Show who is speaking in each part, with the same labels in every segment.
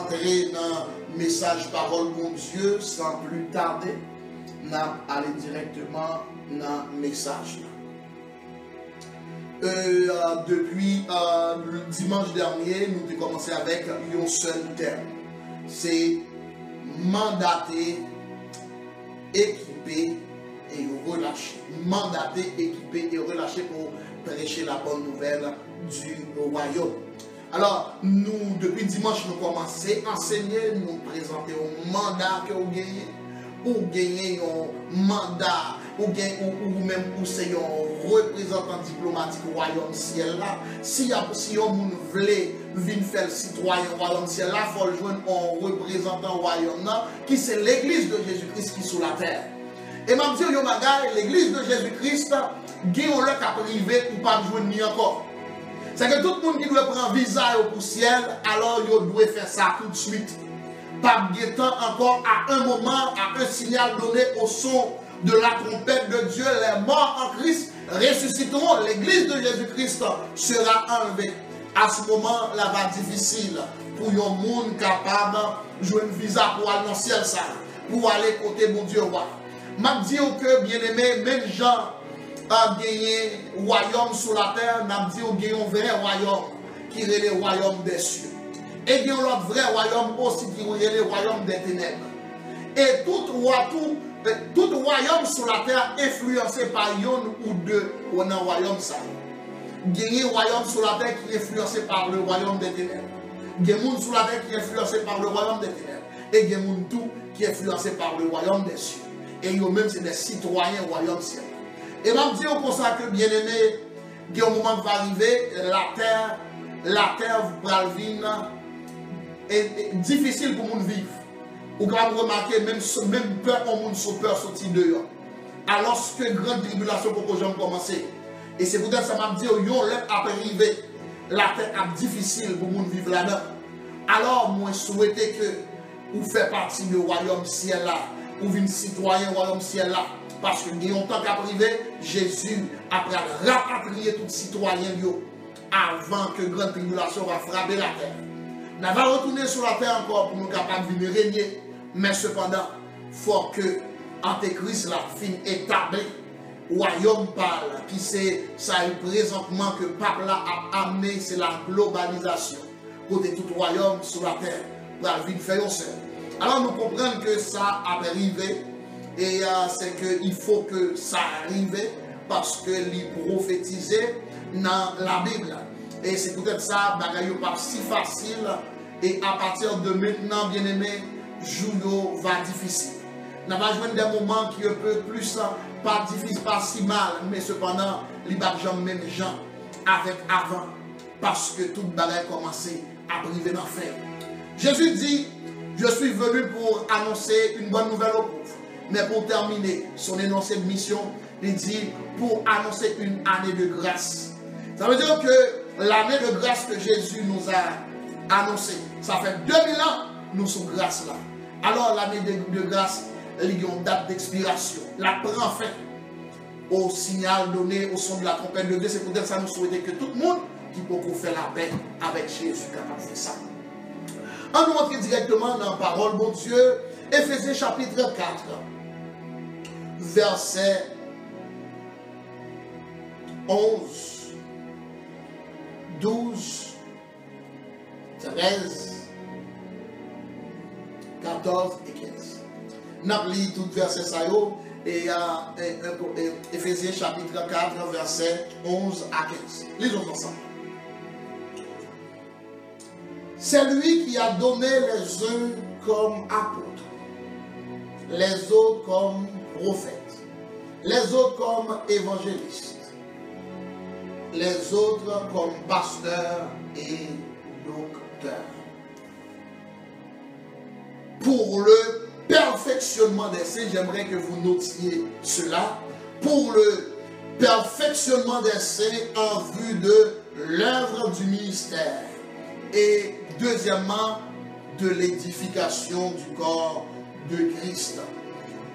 Speaker 1: rentrer dans le message parole bon Dieu sans plus tarder. Nous allons aller directement dans le message. Depuis le dimanche dernier, nous avons commencé avec un seul terme. C'est mandater, équiper et relâcher. Mandater, équiper et relâcher pour prêcher la bonne nouvelle du royaume. Alors, nous, depuis dimanche, nous commençons à enseigner, nous présenter un mandat que vous gagnez. Ou gagner un mandat, ou même pour ser un représentant diplomatique au royaume ciel là. Si on veut venir faire citoyen au royaume ciel là, il faut joindre un représentant au royaume là, qui c'est l'église de Jésus-Christ qui est sur la terre. Et m'a dit yo bagay, l'église de Jésus-Christ, gagne on le cap privé ou pas joindre ni encore. C'est que tout le monde qui doit prendre visa pour ciel, alors il doit faire ça tout de suite. Pas de temps encore à un moment, à un signal donné au son de la trompette de Dieu, les morts en Christ ressusciteront. L'église de Jésus-Christ sera enlevée. À ce moment, là va difficile pour un monde capable de jouer un visa pour aller dans le ciel, ça, pour aller côté mon Dieu roi. M'a dit que bien aimé, même Jean a gagné royaume sur la terre, m'a dit qu'il y a un vrai royaume qui est le royaume des cieux. Et il y a un vrai royaume aussi qui est le royaume des ténèbres. Et tout royaume sur la terre influencé par un ou deux ou un royaume ça. Il y a un royaume sur la terre qui est influencé par le royaume des ténèbres. Il y a un monde sur la terre qui est influencé par le royaume des ténèbres. Et il y a un monde tout qui est influencé par le royaume des cieux. Et eux même c'est des citoyens du royaume ciel. Et même dire comme ça que bien aimé, il y a un moment qui va arriver, la terre va venir. Et difficile pour nous vivre. Ou quand vous remarquez, même peur, on monde sur peur sortir dehors. Alors que grande tribulation pour que j'aime commencer. Et c'est peut-être ça m'a dit, yon l'être après arriver. La terre est difficile pour nous vivre là-dedans. Alors, moi, souhaitez que vous faites partie du royaume ciel là. Ou une citoyen royaume ciel là. Parce que il y a longtemps qu'arrivé, Jésus, après rapatrier tout citoyen avant que grande tribulation va frapper la terre. Nous allons retourner sur la terre encore pour nous capables de venir régner. Mais cependant, il faut que Antéchrist la fin établi. Royaume parle, qui c'est ça présentement que le pape a amené, c'est la globalisation. Côté tout royaume sur la terre, pour la vie faire seul. Alors nous comprenons que ça a arrivé. Et c'est qu'il faut que ça arrive parce que les prophétisé dans la Bible. Et c'est peut-être ça, bagaille pas si facile. Et à partir de maintenant, bien aimé, jour va difficile. Nous va jouer des moments qui peut plus pas difficile, pas si mal, mais cependant, les bagages même gens avec avant, parce que toute bagaille commencé à priver dans le fait. Jésus dit, je suis venu pour annoncer une bonne nouvelle aux pauvres. Mais pour terminer son énoncé de mission, il dit pour annoncer une année de grâce. Ça veut dire que l'année de grâce que Jésus nous a annoncée, ça fait 2000 ans, nous sommes grâce là. Alors l'année de grâce, il y a une date d'expiration. La prend fin au signal donné au son de la trompette de Dieu. C'est peut-être ça nous souhaiter que tout le monde qui peut faire la paix avec Jésus capable de faire ça. On nous rentre directement dans la parole, mon Dieu, Éphésiens chapitre 4. Verset 11, 12, 13, 14 et 15. Nous avons lu tout verset ça et Éphésiens chapitre 4, verset 11 à 15. Lisons ensemble. C'est lui qui a donné les uns comme apôtres, les autres comme prophètes, les autres comme évangélistes, les autres comme pasteurs et docteurs. Pour le perfectionnement des saints, j'aimerais que vous notiez cela, pour le perfectionnement des saints en vue de l'œuvre du ministère et deuxièmement de l'édification du corps de Christ,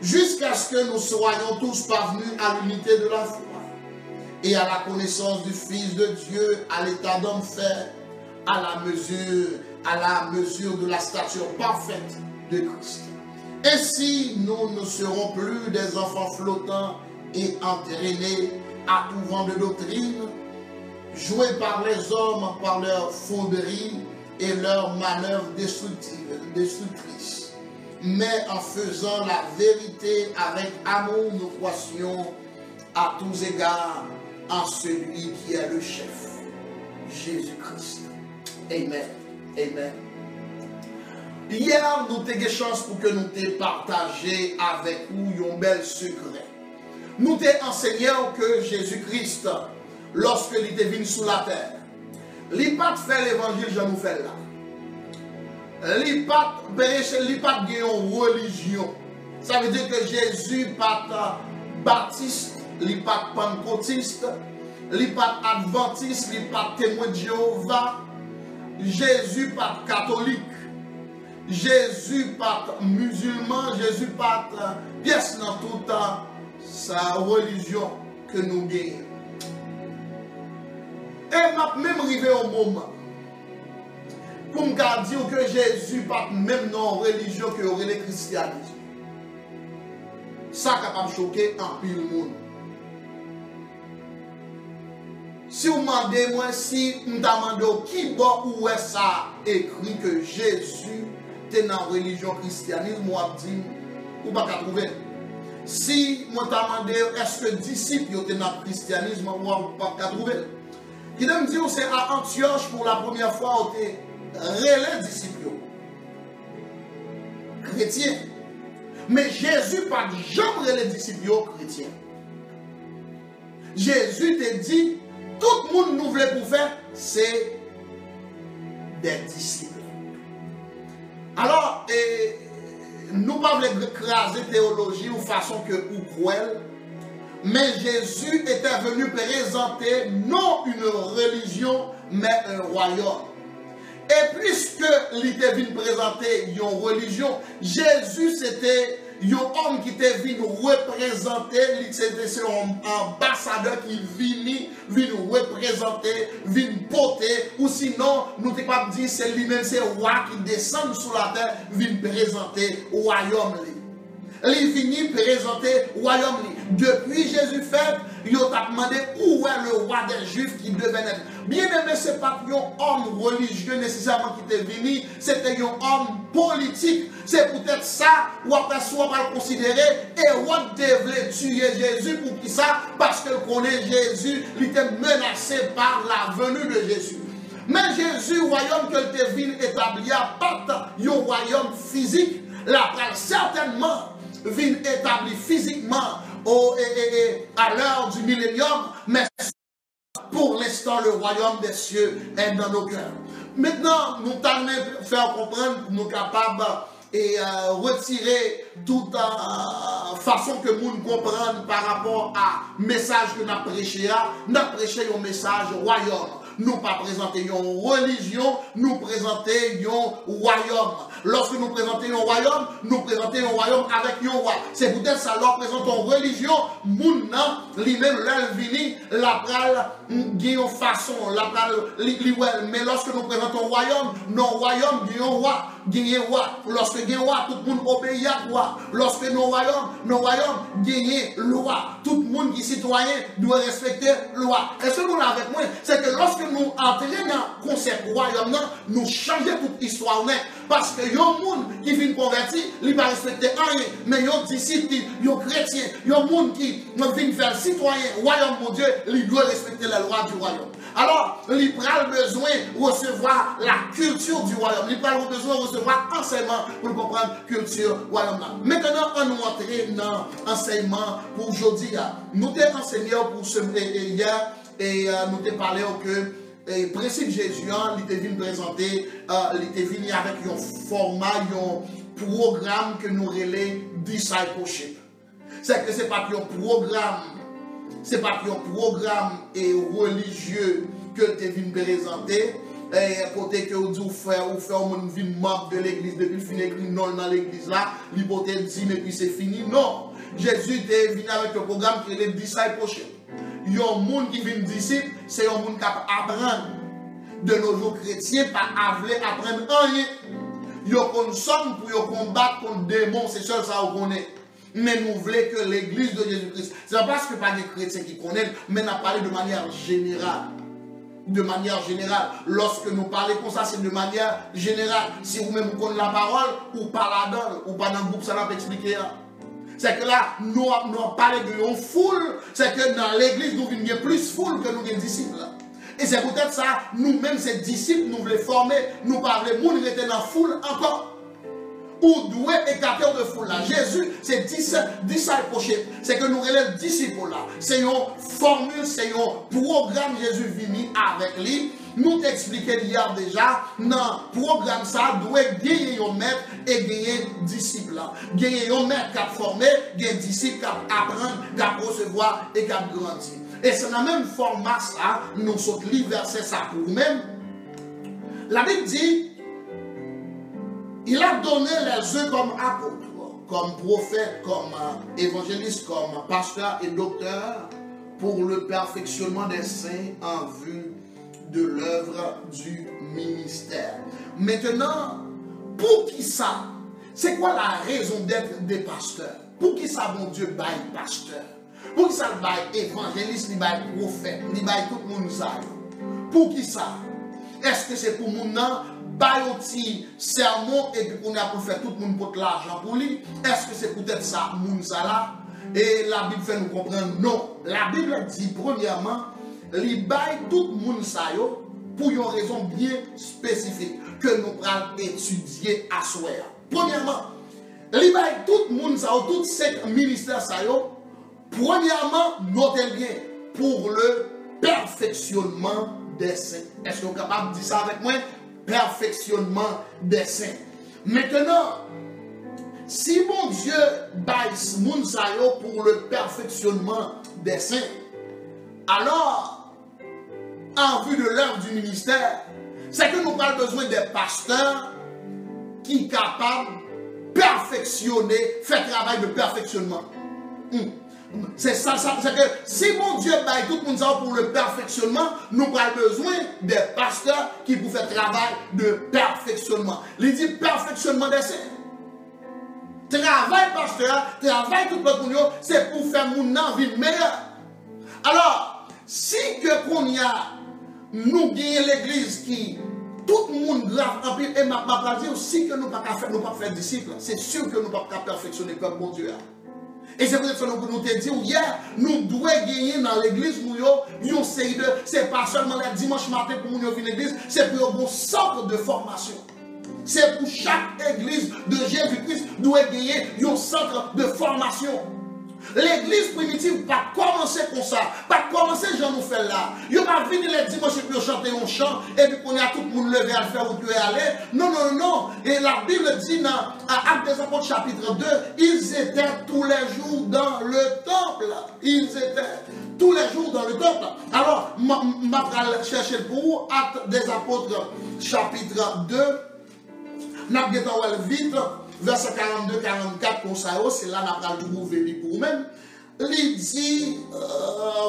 Speaker 1: jusqu'à ce que nous soyons tous parvenus à l'unité de la foi et à la connaissance du Fils de Dieu, à l'état d'homme fait, à la mesure à la mesure de la stature parfaite de Christ. Ainsi, nous ne serons plus des enfants flottants et entraînés à tout vent de doctrine, joués par les hommes par leur fonderie et leurs manœuvres destructrices. Mais en faisant la vérité avec amour, nous croissions à tous égards en celui qui est le chef, Jésus-Christ. Amen. Amen. Hier, nous avons eu chance pour que nous te partagions avec vous un bel secret. Nous t'ai enseigné que Jésus-Christ, lorsque il était venu sur la terre, il n'a pas fait l'évangile, je nous fais là. Il n'a pas de religion. Ça veut dire que Jésus n'est pas baptiste, il n'est pas pentecôtiste, il n'est pas adventiste, il n'est pas témoin de Jéhovah. Jésus n'est pas catholique. Jésus n'est pas musulman. Jésus n'est pas pièce dans toute sa religion que nous gagnons. Et m'a même arrivé au moment pour me dire que Jésus n'est pas même dans la religion que aurait le christianisme. Ça est capable de choquer un pile monde. Si vous demandez moi, si vous demandez qui où est ça écrit que Jésus est dans la religion christianisme, moi je dis, vous ne pouvez pas trouver. Si vous demandez est-ce que disciples étaient dans le christianisme, moi je ne pouvez pas trouver. Qui me dit c'est à Antioche pour la première fois où tu relais disciples chrétiens. Mais Jésus pas jamais les disciples chrétiens. Jésus te dit tout le monde nous voulait pour faire, c'est des disciples. Alors, nous ne pouvons pas écraser théologie ou façon que ou cruelle, mais Jésus était venu présenter non une religion, mais un royaume. Et puisque il était venu présenter une religion, Jésus c'était un homme qui était venu représenter, c'était un ambassadeur qui vient représenter, vient porter, ou sinon, nous ne pouvons pas dire c'est lui-même, c'est le roi qui descend sur la terre, vient présenter le royaume. Il vient présenter le royaume. Depuis Jésus fait, il a demandé où est le roi des Juifs qui devait être. Bien aimé, ce n'est pas un homme religieux nécessairement qui était venu, c'était un homme politique. C'est peut-être ça, ou après soit pas le considérer, et on devait tuer Jésus pour qui ça? Parce que connaît Jésus, il était menacé par la venue de Jésus. Mais Jésus, le royaume qu'il était venu établir, pas un royaume physique, là, certainement, vient établi physiquement à l'heure du millénium, mais pour l'instant, le royaume des cieux est dans nos cœurs. Maintenant, nous allons faire comprendre que nous sommes capables et retirer toute façon que nous comprendre par rapport à message que nous avons prêché. Nous avons prêché un message royaume. Nous pas présenter une religion, nous présenter un royaume. Lorsque nous présentons un royaume, nous présentons un royaume avec un roi. C'est peut-être ça, leur présentons une religion, mounna, lui-même, l'elvini, la pral, une façon, la pral, mais lorsque nous présentons un royaume, non royaume, il y a un roi. Lorsque il y a un roi, tout le monde obéit à roi. Lorsque nos royaumes, il y a loi. Tout le monde qui est citoyen doit respecter loi. Et ce que nous avons avec moi, c'est que lorsque nous entrons dans le concept royaume, nous changeons toute l'histoire. Parce que il y a un monde qui vient convertir, il ne va pas respecter rien. Mais il y a un disciple, il y a un chrétien, il y a un monde qui vient faire citoyen, royaume mon Dieu, il doit respecter la loi du royaume. Alors, il a besoin de recevoir la culture du royaume. Il a besoin de recevoir enseignement pour comprendre la culture du royaume. Maintenant, on nous entre dans l'enseignement pour aujourd'hui. Nous t'ai enseigné pour ce hier et nous t'ai parlé que le principe Jésus, il était venu présenter, il était venu avec un format, un programme que nous relais discipleship. C'est que ce n'est pas un programme. Ce n'est pas un programme religieux que tu es venu présenter. Côté que vous faites un membre de l'église depuis le fin écrit non dans l'église là, l'hypothèse dit mais puis c'est fini. Non. Jésus est venu avec un programme qui est le discipleship. Il y a un monde qui vient disciple, c'est un monde qui apprend. de nos jours chrétiens, pas avler apprendre rien. Ils consomment pour combattre contre des démons, c'est seul ça qu'on connaît. Mais nous voulons que l'église de Jésus-Christ, c'est pas parce que pas des chrétiens qui connaissent, mais nous parlons de manière générale. De manière générale. Lorsque nous parlons comme ça, c'est de manière générale. Si vous-même vous connaissez la parole, ou pas là-dedans, ou pas dans le groupe, ça va expliquer. C'est que là, nous parlons de une foule, c'est que dans l'église, nous avons plus foule que nous avons disciples. Et c'est peut-être ça, nous-mêmes, ces disciples, nous voulons former, nous parlons, nous rester dans la foule encore. Ou doué écarter de foule là. Jésus, c'est discipleship. C'est que nous relèvons disciples là. C'est une formule, c'est un programme Jésus venu avec lui. Nous t'expliquons hier déjà, dans le programme ça, doit gagner un maître et gagner disciple là. Gagner un maître qui a formé, gagner disciple qui a apprendre, qui a recevoir et qui a grandir. Et c'est dans le même format ça, nous sommes verset ça pour nous-mêmes. La Bible dit, il a donné les uns comme apôtres, comme prophètes, comme évangélistes, comme pasteurs et docteurs pour le perfectionnement des saints en vue de l'œuvre du ministère. Maintenant, pour qui ça? C'est quoi la raison d'être des pasteurs? Pour qui ça, mon Dieu, baille pasteur? Pour qui ça, le baille évangéliste, il baille prophète, il baille tout le monde ça? Pour qui ça? Est-ce que c'est pour mon nom? Bail aussi sermon et puis on a pour faire tout le monde pour l'argent pour lui. Est-ce que c'est peut-être ça, moun ça là? Et la Bible fait nous comprendre non. La Bible dit premièrement, li bail tout le monde ça yo pour une raison bien spécifique que nous allons étudier à soir. Premièrement, li bail tout le monde ça yo, tout ces ministères ça yo. Premièrement, notez bien pour le perfectionnement des saints. Est-ce que vous êtes capable de dire ça avec moi? Perfectionnement des saints. Maintenant, si mon Dieu baisse moun sa yo pour le perfectionnement des saints, alors, en vue de l'œuvre du ministère, c'est que nous avons besoin des pasteurs qui sont capables de perfectionner, faire travail de perfectionnement. C'est ça, c'est que si mon Dieu baille tout le monde pour le perfectionnement, nous avons besoin des pasteurs qui vous font travail de perfectionnement. Il dit perfectionnement des saints. Travail pasteur, travail tout le monde, c'est pour faire mon vie meilleure. Alors, si que qu'on y a, nous gagnons l'église qui, tout le monde grave en pile, et ma dire si que nous ne pouvons pas faire disciples, c'est sûr que nous ne pouvons pas perfectionner comme mon Dieu. Et c'est peut-être ce que nous te dit hier, nous devons gagner dans l'église, nous série de, c'est pas seulement le dimanche matin pour nous venir à l'église, c'est pour un bon centre de formation. C'est pour chaque église de Jésus-Christ doit gagner un centre de formation. L'église primitive pas commencer comme ça, pas commencer genre nous faire là. Il pas venir les dimanches et puis chanter un chant et puis qu'on a tout le monde lever à le faire où tu es allé. Non, non, non. Et la Bible dit dans Actes des Apôtres chapitre 2, ils étaient tous les jours dans le temple. Ils étaient tous les jours dans le temple. Alors, je vais chercher pour vous, Actes des Apôtres chapitre 2. Nous allons vite. Verset 42-44 pour ça, c'est là qu'on a le trouver pour nous-mêmes. Il dit,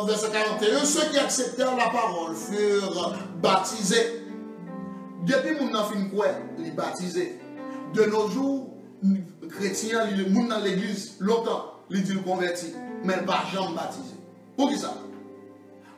Speaker 1: verset 41, ceux qui acceptèrent la parole furent baptisés. Depuis que nous avons fini quoi, les baptisés. De nos jours, les chrétiens, les gens dans l'église, longtemps, ils disent convertis, mais pas jamais baptisés. Pour qui ça?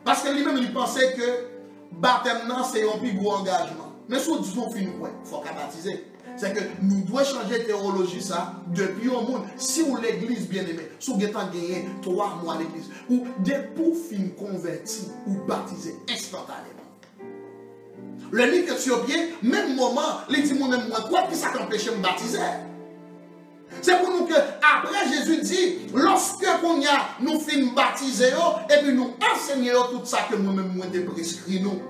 Speaker 1: Parce que lui-même, il pensait que baptême, c'est un plus gros engagement. Mais si nous avons fini quoi, il faut qu'à baptiser. C'est que nous devons changer de théologie ça depuis au monde. Si vous l'église bien aimée, si vous avez gagné 3 mois à l'église, ou dès pour fin converti ou baptisé instantanément. Le livre éthiopien, même moment, il dit moi-même, quoi qui ça t'empêche de me baptiser? C'est pour nous que, après Jésus dit, lorsque nous finissons baptiser, et puis nous enseignons tout ça que nous-mêmes nous prescrit nous.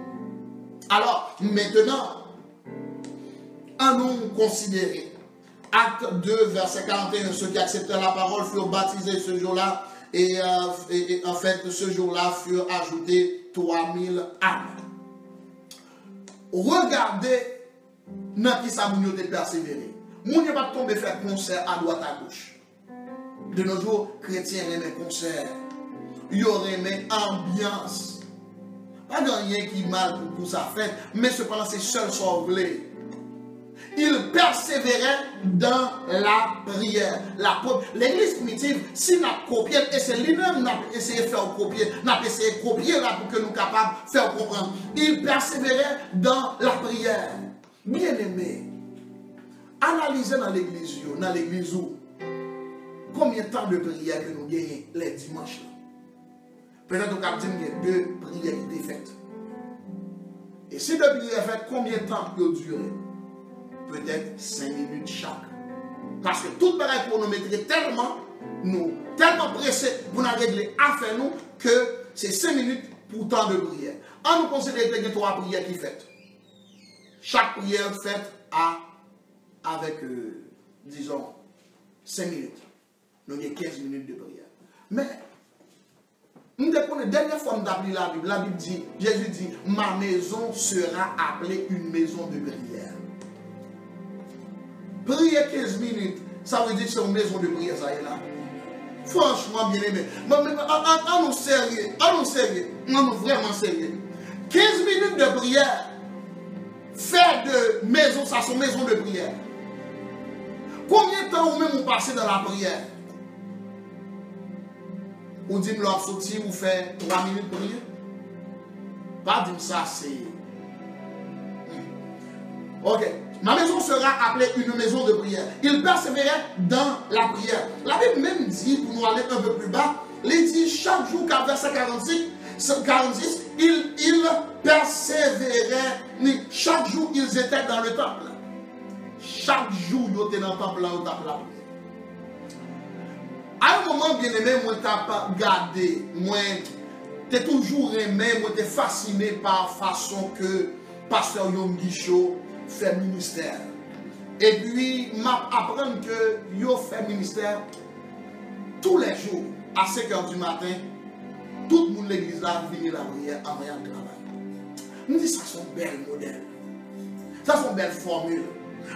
Speaker 1: Alors, maintenant, à nous considérer. Acte 2, verset 41, ceux qui acceptèrent la parole furent baptisés ce jour-là, et en fait, ce jour-là furent ajoutés 3000 âmes. Regardez dans qui ça nous a persévéré. Nous ne pas tomber faire concert à droite à gauche. De nos jours, chrétiens aiment concert. Ils auraient aimé ambiance. Pas de rien qui est mal pour ça fait, mais cependant c'est seul sauvé. Il persévérait dans la prière. L'église primitive, si nous copions, et c'est lui-même qui a essayé de faire copier, n'a essayé de copier là pour que nous soyons capables de faire comprendre. Il persévérait dans la prière. Bien aimé, analysez dans l'église où, combien de temps de prière que nous gagnons les dimanches. Peut-être qu'on dit qu'il y a 2 prières qui sont faites. Et si 2 prières sont faites, combien de temps peut durer? Peut-être 5 minutes chaque. Parce que tout le monde chronométré tellement pressé pour nous régler affaire nous que c'est 5 minutes pour temps de prière. On nous considère qu'il y a 3 prières qui sont faites. Chaque prière faite avec, disons, 5 minutes. Nous avons 15 minutes de prière. Mais, la dernière fois que nous avons la Bible dit, Jésus dit, ma maison sera appelée une maison de prière. Prier 15 minutes, ça veut dire que c'est une maison de prière, ça est là. Franchement, bien aimé. On nous sérieux, on nous vraiment sérieux. 15 minutes de prière, faire de maison, ça sont maison de prière. Combien de temps vous même vous passez dans la prière? Ou dit l'on sorti, vous faites 3 minutes de prière? Pas dire ça, c'est. Ok. Ma maison sera appelée une maison de prière. Il persévérait dans la prière. La Bible même dit, pour nous aller un peu plus bas, il dit chaque jour, verset 46, il persévérait. Chaque jour, ils étaient dans le temple. Chaque jour, ils étaient dans le temple, là, au temple, là. À un moment, bien aimé, moi, t'as pas gardé, moi, t'es toujours aimé, moi, t'es fasciné par la façon que Pasteur Yom Guichot fait ministère. Et puis, m'apprends que yo fait ministère tous les jours, à 5 h du matin, tout le monde de l'église là vient la prière en rien de travail. Nous disons ça sont belles modèles. Ça sont belles formules.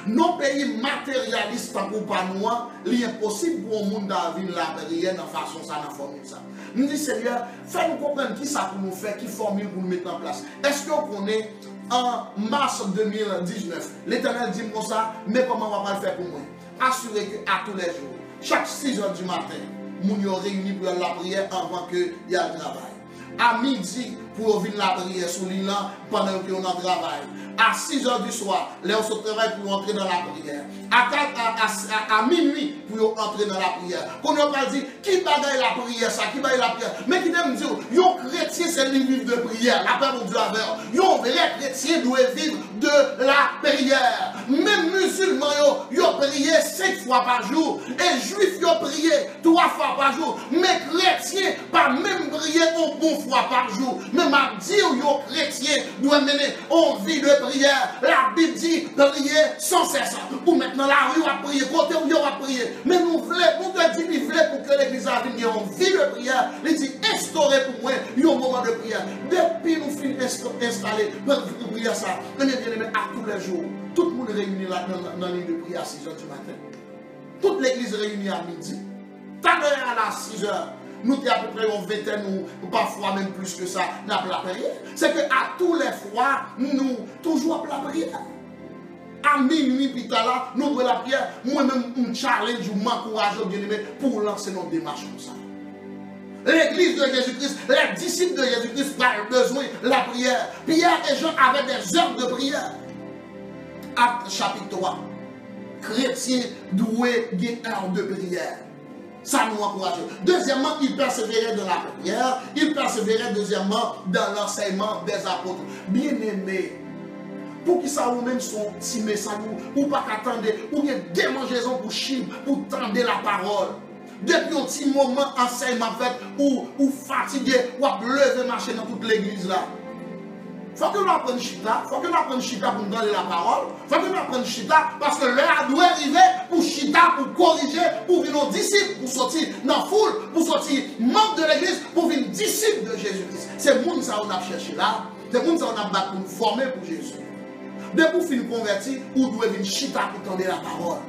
Speaker 1: Nos pays matérialistes, pour pas nous, il est impossible pour le monde de vivre la prière de façon ça, dans formule ça. Nous disons, Seigneur, fais-nous comprendre qui ça pour nous faire, qui formule pour nous mettre en place. Est-ce qu'on connaît en mars 2019, l'Éternel dit comme ça, mais comment on va le faire pour moi? Assurez qu'à tous les jours, chaque 6 h du matin, nous sommes réunis pour la prière avant qu'il y ait le travail. À midi, pour venir la prière sur l'île pendant que nous travail. À 6 h du soir, les on se travaille pour entrer dans la prière. À minuit, pour entrer dans la prière. Quand on va dire, qui bagaille la prière, ça, qui bagaille la prière. Mais qui aime dire, yon chrétien, c'est le vivre de prière. La paix, mon Dieu, avec. Yon vrai chrétien doit vivre de la prière. Même musulmans, yon prié 5 fois par jour. Et juifs, yon prié 3 fois par jour. Mais chrétiens, pas même prier une bonne fois par jour. Mais m'a dit, yon chrétien doit mener en vie de prière. La Bible dit prier sans cesse. Ou maintenant la rue a prié, côté où il a prié. Mais nous voulons, nous te dit qu'il voulait pour que l'église a une vie de prière. Il dit instaurer pour moi un moment de prière. Depuis nous finissons installer pour prier ça, on est bien aimé à tous les jours. Tout le monde réuni là dans la ligne de prière à 6 h du matin. Toute l'église réunie à midi. T'as à 6 h. Nous sommes à peu près en vingtaine ou parfois même plus que ça, nous avons la prière. C'est qu'à tous les fois, nous toujours la prière. À minuit, puis là, nous avons la prière. Moi-même, un challenge, je m'encourage pour lancer notre démarche comme ça. L'église de Jésus-Christ, les disciples de Jésus-Christ ont besoin de la prière. Pierre et Jean avaient des heures de prière. Acte chapitre 3. Chrétiens doués d'une heure de prière. Ça nous encourage. Deuxièmement, il persévérait dans la prière. Il persévérait, deuxièmement, dans l'enseignement des apôtres. Bien-aimés, pour qui ça vous-même sont timés, ça vous, ou pas qu'attendre, ou bien démangeaison pour chibre, pour tendre la parole. Depuis un petit moment, enseignement fait, ou fatigué, ou à lever marcher dans toute l'église là. Il faut que nous apprenions chita, il faut que nous apprenions chita pour nous donner la parole, il faut que nous apprenions chita parce que l'heure doit arriver pour chita, pour corriger, pour venir nos disciples, pour sortir dans la foule, pour sortir membre de l'église, pour venir disciples de Jésus-Christ. C'est le monde ça qu'on a cherché là, c'est le monde ça qu'on a battu pour nous former pour Jésus. Dès pour finir convertir, vous devez venir chita pour tendre la parole,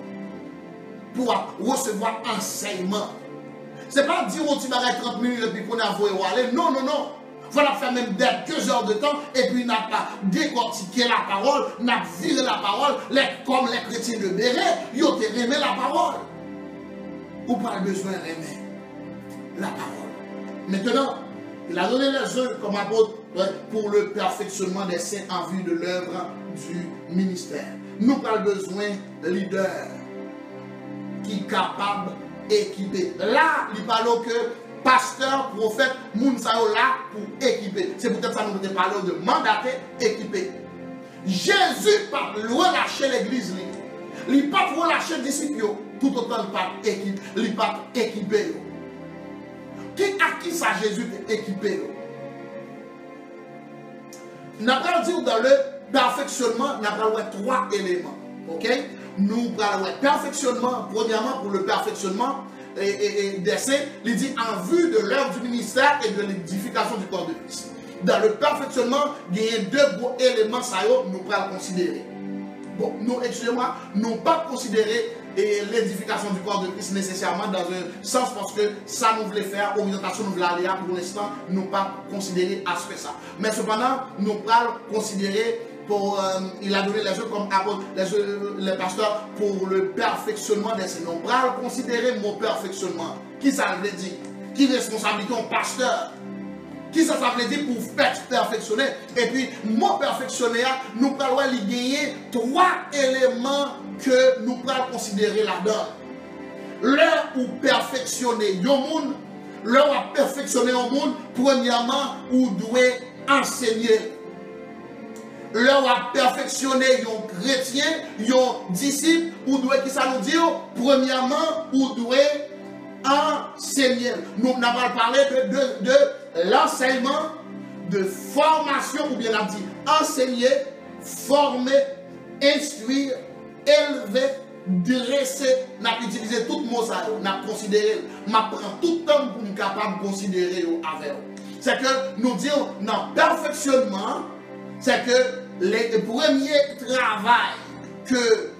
Speaker 1: pour recevoir enseignement. Ce n'est pas dire on t'y 30 minutes et puis qu'on a voulu aller. Non, non, non. Il faut faire même 2 heures de temps et puis n'a pas décortiqué la parole, n'a viré la parole, comme les chrétiens de Béret, ils ont aimé la parole. Ou pas besoin d'aimer la parole. Maintenant, il a donné les œuvres comme apôtre pour le perfectionnement des saints en vue de l'œuvre du ministère. Nous avons besoin de leaders qui sont capables d'équiper. Là, il parle que pasteur, prophète, Mounsayo là pour équiper. C'est peut-être ça que nous parlons de mandater, équiper. Jésus n'a pas relâché l'église. Il n'a pas relâché les disciples. Tout autant il n'a pas équipé. À qui ça Jésus est équipé? Nous allons dire dans le perfectionnement, nous allons 3 éléments. Ok? Nous allons perfectionnement, premièrement pour le perfectionnement des saints, il dit en vue de l'œuvre du ministère et de l'édification du corps de Christ. Dans le perfectionnement, il y a 2 gros éléments, ça nous allons considérer. Bon, nous, excusez-moi, nous pas considérer l'édification du corps de Christ nécessairement dans un sens parce que ça nous voulait faire, orientation nous voulait aller à pour l'instant, nous pas considérer aspect ça. Mais cependant, nous allons considérer il a donné les œuvres comme apôtre, les pasteurs pour le perfectionnement des saints. Nous allons considérer mon perfectionnement. Qui ça veut dire? Qui responsabilité en pasteur? Qui ça veut dire pour faire perfectionner? Et puis, mon perfectionner, nous allons gagner 3 éléments que nous allons considérer là-dedans. L'heure où perfectionner le monde, l'heure où perfectionner le monde, premièrement, où doit enseigner. L'heure où perfectionner un chrétien, un disciple, où doit, qui ça nous dit? Premièrement, où doit enseigner. Nous avons parlé de l'enseignement, de formation, ou bien on a dit enseigner, former, instruire, élever, dresser. On a utilisé tout le mot ça, on a considéré, on prend tout le temps pour nous capable de considérer avec. C'est que nous disons dans le perfectionnement, c'est que le premier travail que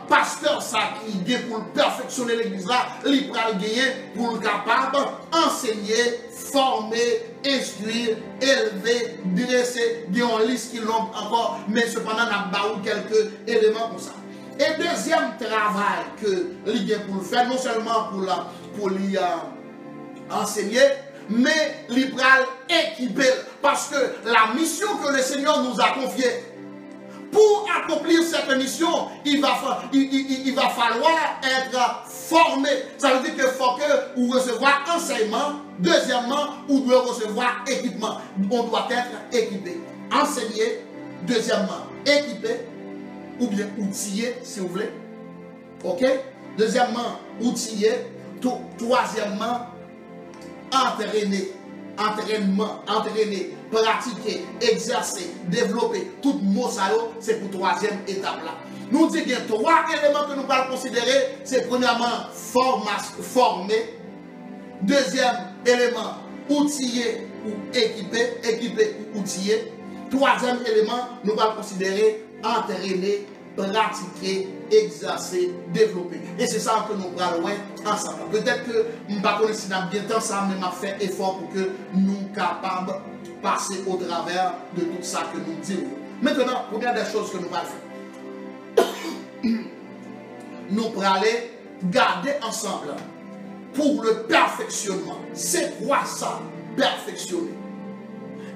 Speaker 1: pasteur ça qui est pour perfectionner l'église là, il va gagner pour le capable enseigner, former, instruire, élever, dresser, il y a une liste qui l'ont encore, mais cependant on a quelques éléments pour ça. Et deuxième travail que il a pour faire, non seulement pour lui enseigner, mais il va équiper, parce que la mission que le Seigneur nous a confiée, pour accomplir cette mission, il va falloir être formé. Ça veut dire qu'il faut que vous recevoir enseignement. Deuxièmement, vous devez recevoir équipement. On doit être équipé. Enseigner. Deuxièmement, équipé. Ou bien outillé, si vous voulez. Ok? Deuxièmement, outillé. Troisièmement, entraîner. Entraînement, entraîner, pratiquer, exercer, développer, tout mot ça, c'est pour 3e étape là. Nous disons qu'il y a 3 éléments que nous allons considérer. C'est premièrement former. Deuxième élément, outiller ou équiper ou outiller. 3e élément, nous allons considérer entraîner, pratiquer, exercer, développer. Et c'est ça que nous parlons ensemble. Peut-être que je ne sais pas si nous avons bien temps ça, mais je fait effort pour que nous soyons capables de passer au travers de tout ça que nous disons. Maintenant, regardez des choses que nous allons faire. Nous allons garder ensemble pour le perfectionnement. C'est quoi ça, perfectionner?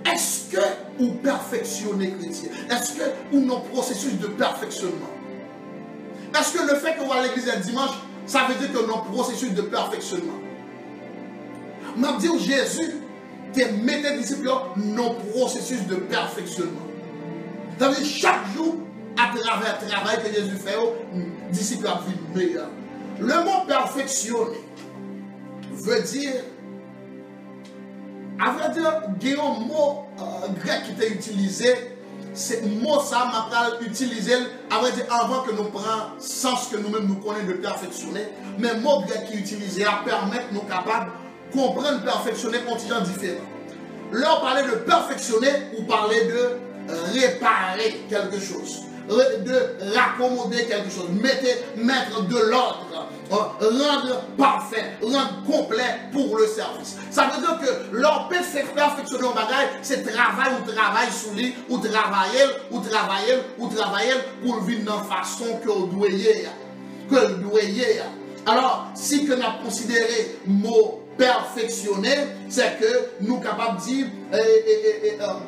Speaker 1: Est-ce que vous perfectionnez chrétien? Est-ce que vous avez un processus de perfectionnement? Est-ce que le fait qu'on va à l'église un dimanche, ça veut dire que nous avons un processus de perfectionnement? Je vais dire Jésus, qui met les disciples dans un processus de perfectionnement. Ça veut dire chaque jour, à travers le travail que Jésus fait, les disciples ont vu meilleur. Le mot perfectionner veut dire, à vrai dire, il y a un mot grec qui est utilisé. C'est mot ça, m'a utilisé avant que nous prenions sens que nous-mêmes nous connaissons de perfectionner. Mais le mot grec qui est utilisé à permettre nous capables de comprendre perfectionner continent différent. Là, on parlait de perfectionner ou parler de réparer quelque chose. de raccommoder quelque chose, mettre de l'ordre, rendre parfait, rendre complet pour le service. Ça veut dire que leur perfectionner au bagage, c'est travail sous lui, ou travailler pour vivre dans la façon que vous doyez. Alors, si que nous avons considéré mot perfectionner, c'est que nous sommes capables de dire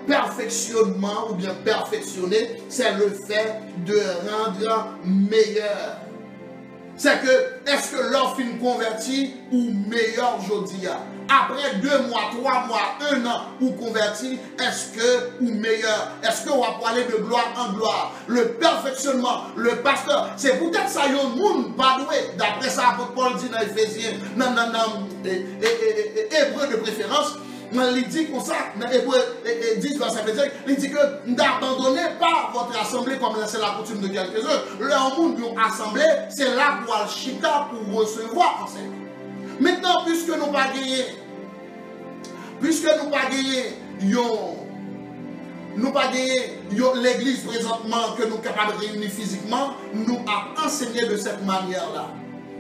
Speaker 1: perfectionnement ou bien perfectionner, c'est le fait de rendre meilleur. C'est que, est-ce que l'offre est convertie ou meilleur aujourd'hui? Après 2 mois, 3 mois, 1 an, ou converti, est-ce que ou meilleur? Est-ce qu'on va parler de gloire en gloire? Le perfectionnement, le pasteur, c'est peut-être ça, il y a un monde pas doué. D'après ça, apôtre Paul dit dans Éphésiens, Hébreu de préférence, il dit comme ça, dans Hébreu 10, verset 25, il dit que n'abandonnez pas votre assemblée comme c'est la coutume de quelques-uns. Le monde d'une assemblée, c'est là pour le chita pour recevoir enseignement. Maintenant, puisque nous pas gagné, l'église présentement que nous sommes capables de réunir physiquement, nous a enseigné de cette manière-là.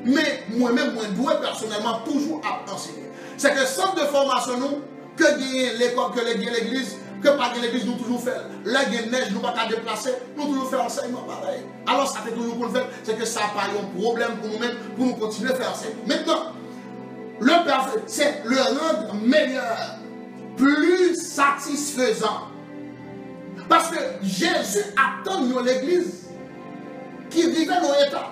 Speaker 1: Mais moi-même, moi personnellement, toujours à enseigner. C'est que centre de formation, nous, que gagner l'école, que l'église, que pas l'église, nous toujours faire. Là, il y a neige, nous pas déplacer, nous toujours faire enseignement pareil. Alors, ça fait toujours pour le faire, c'est que ça n'a pas un problème pour nous-mêmes, pour nous continuer à faire enseignement. Maintenant, le parfait, c'est le rendre meilleur, plus satisfaisant. Parce que Jésus attend l'église qui vivait dans l'état.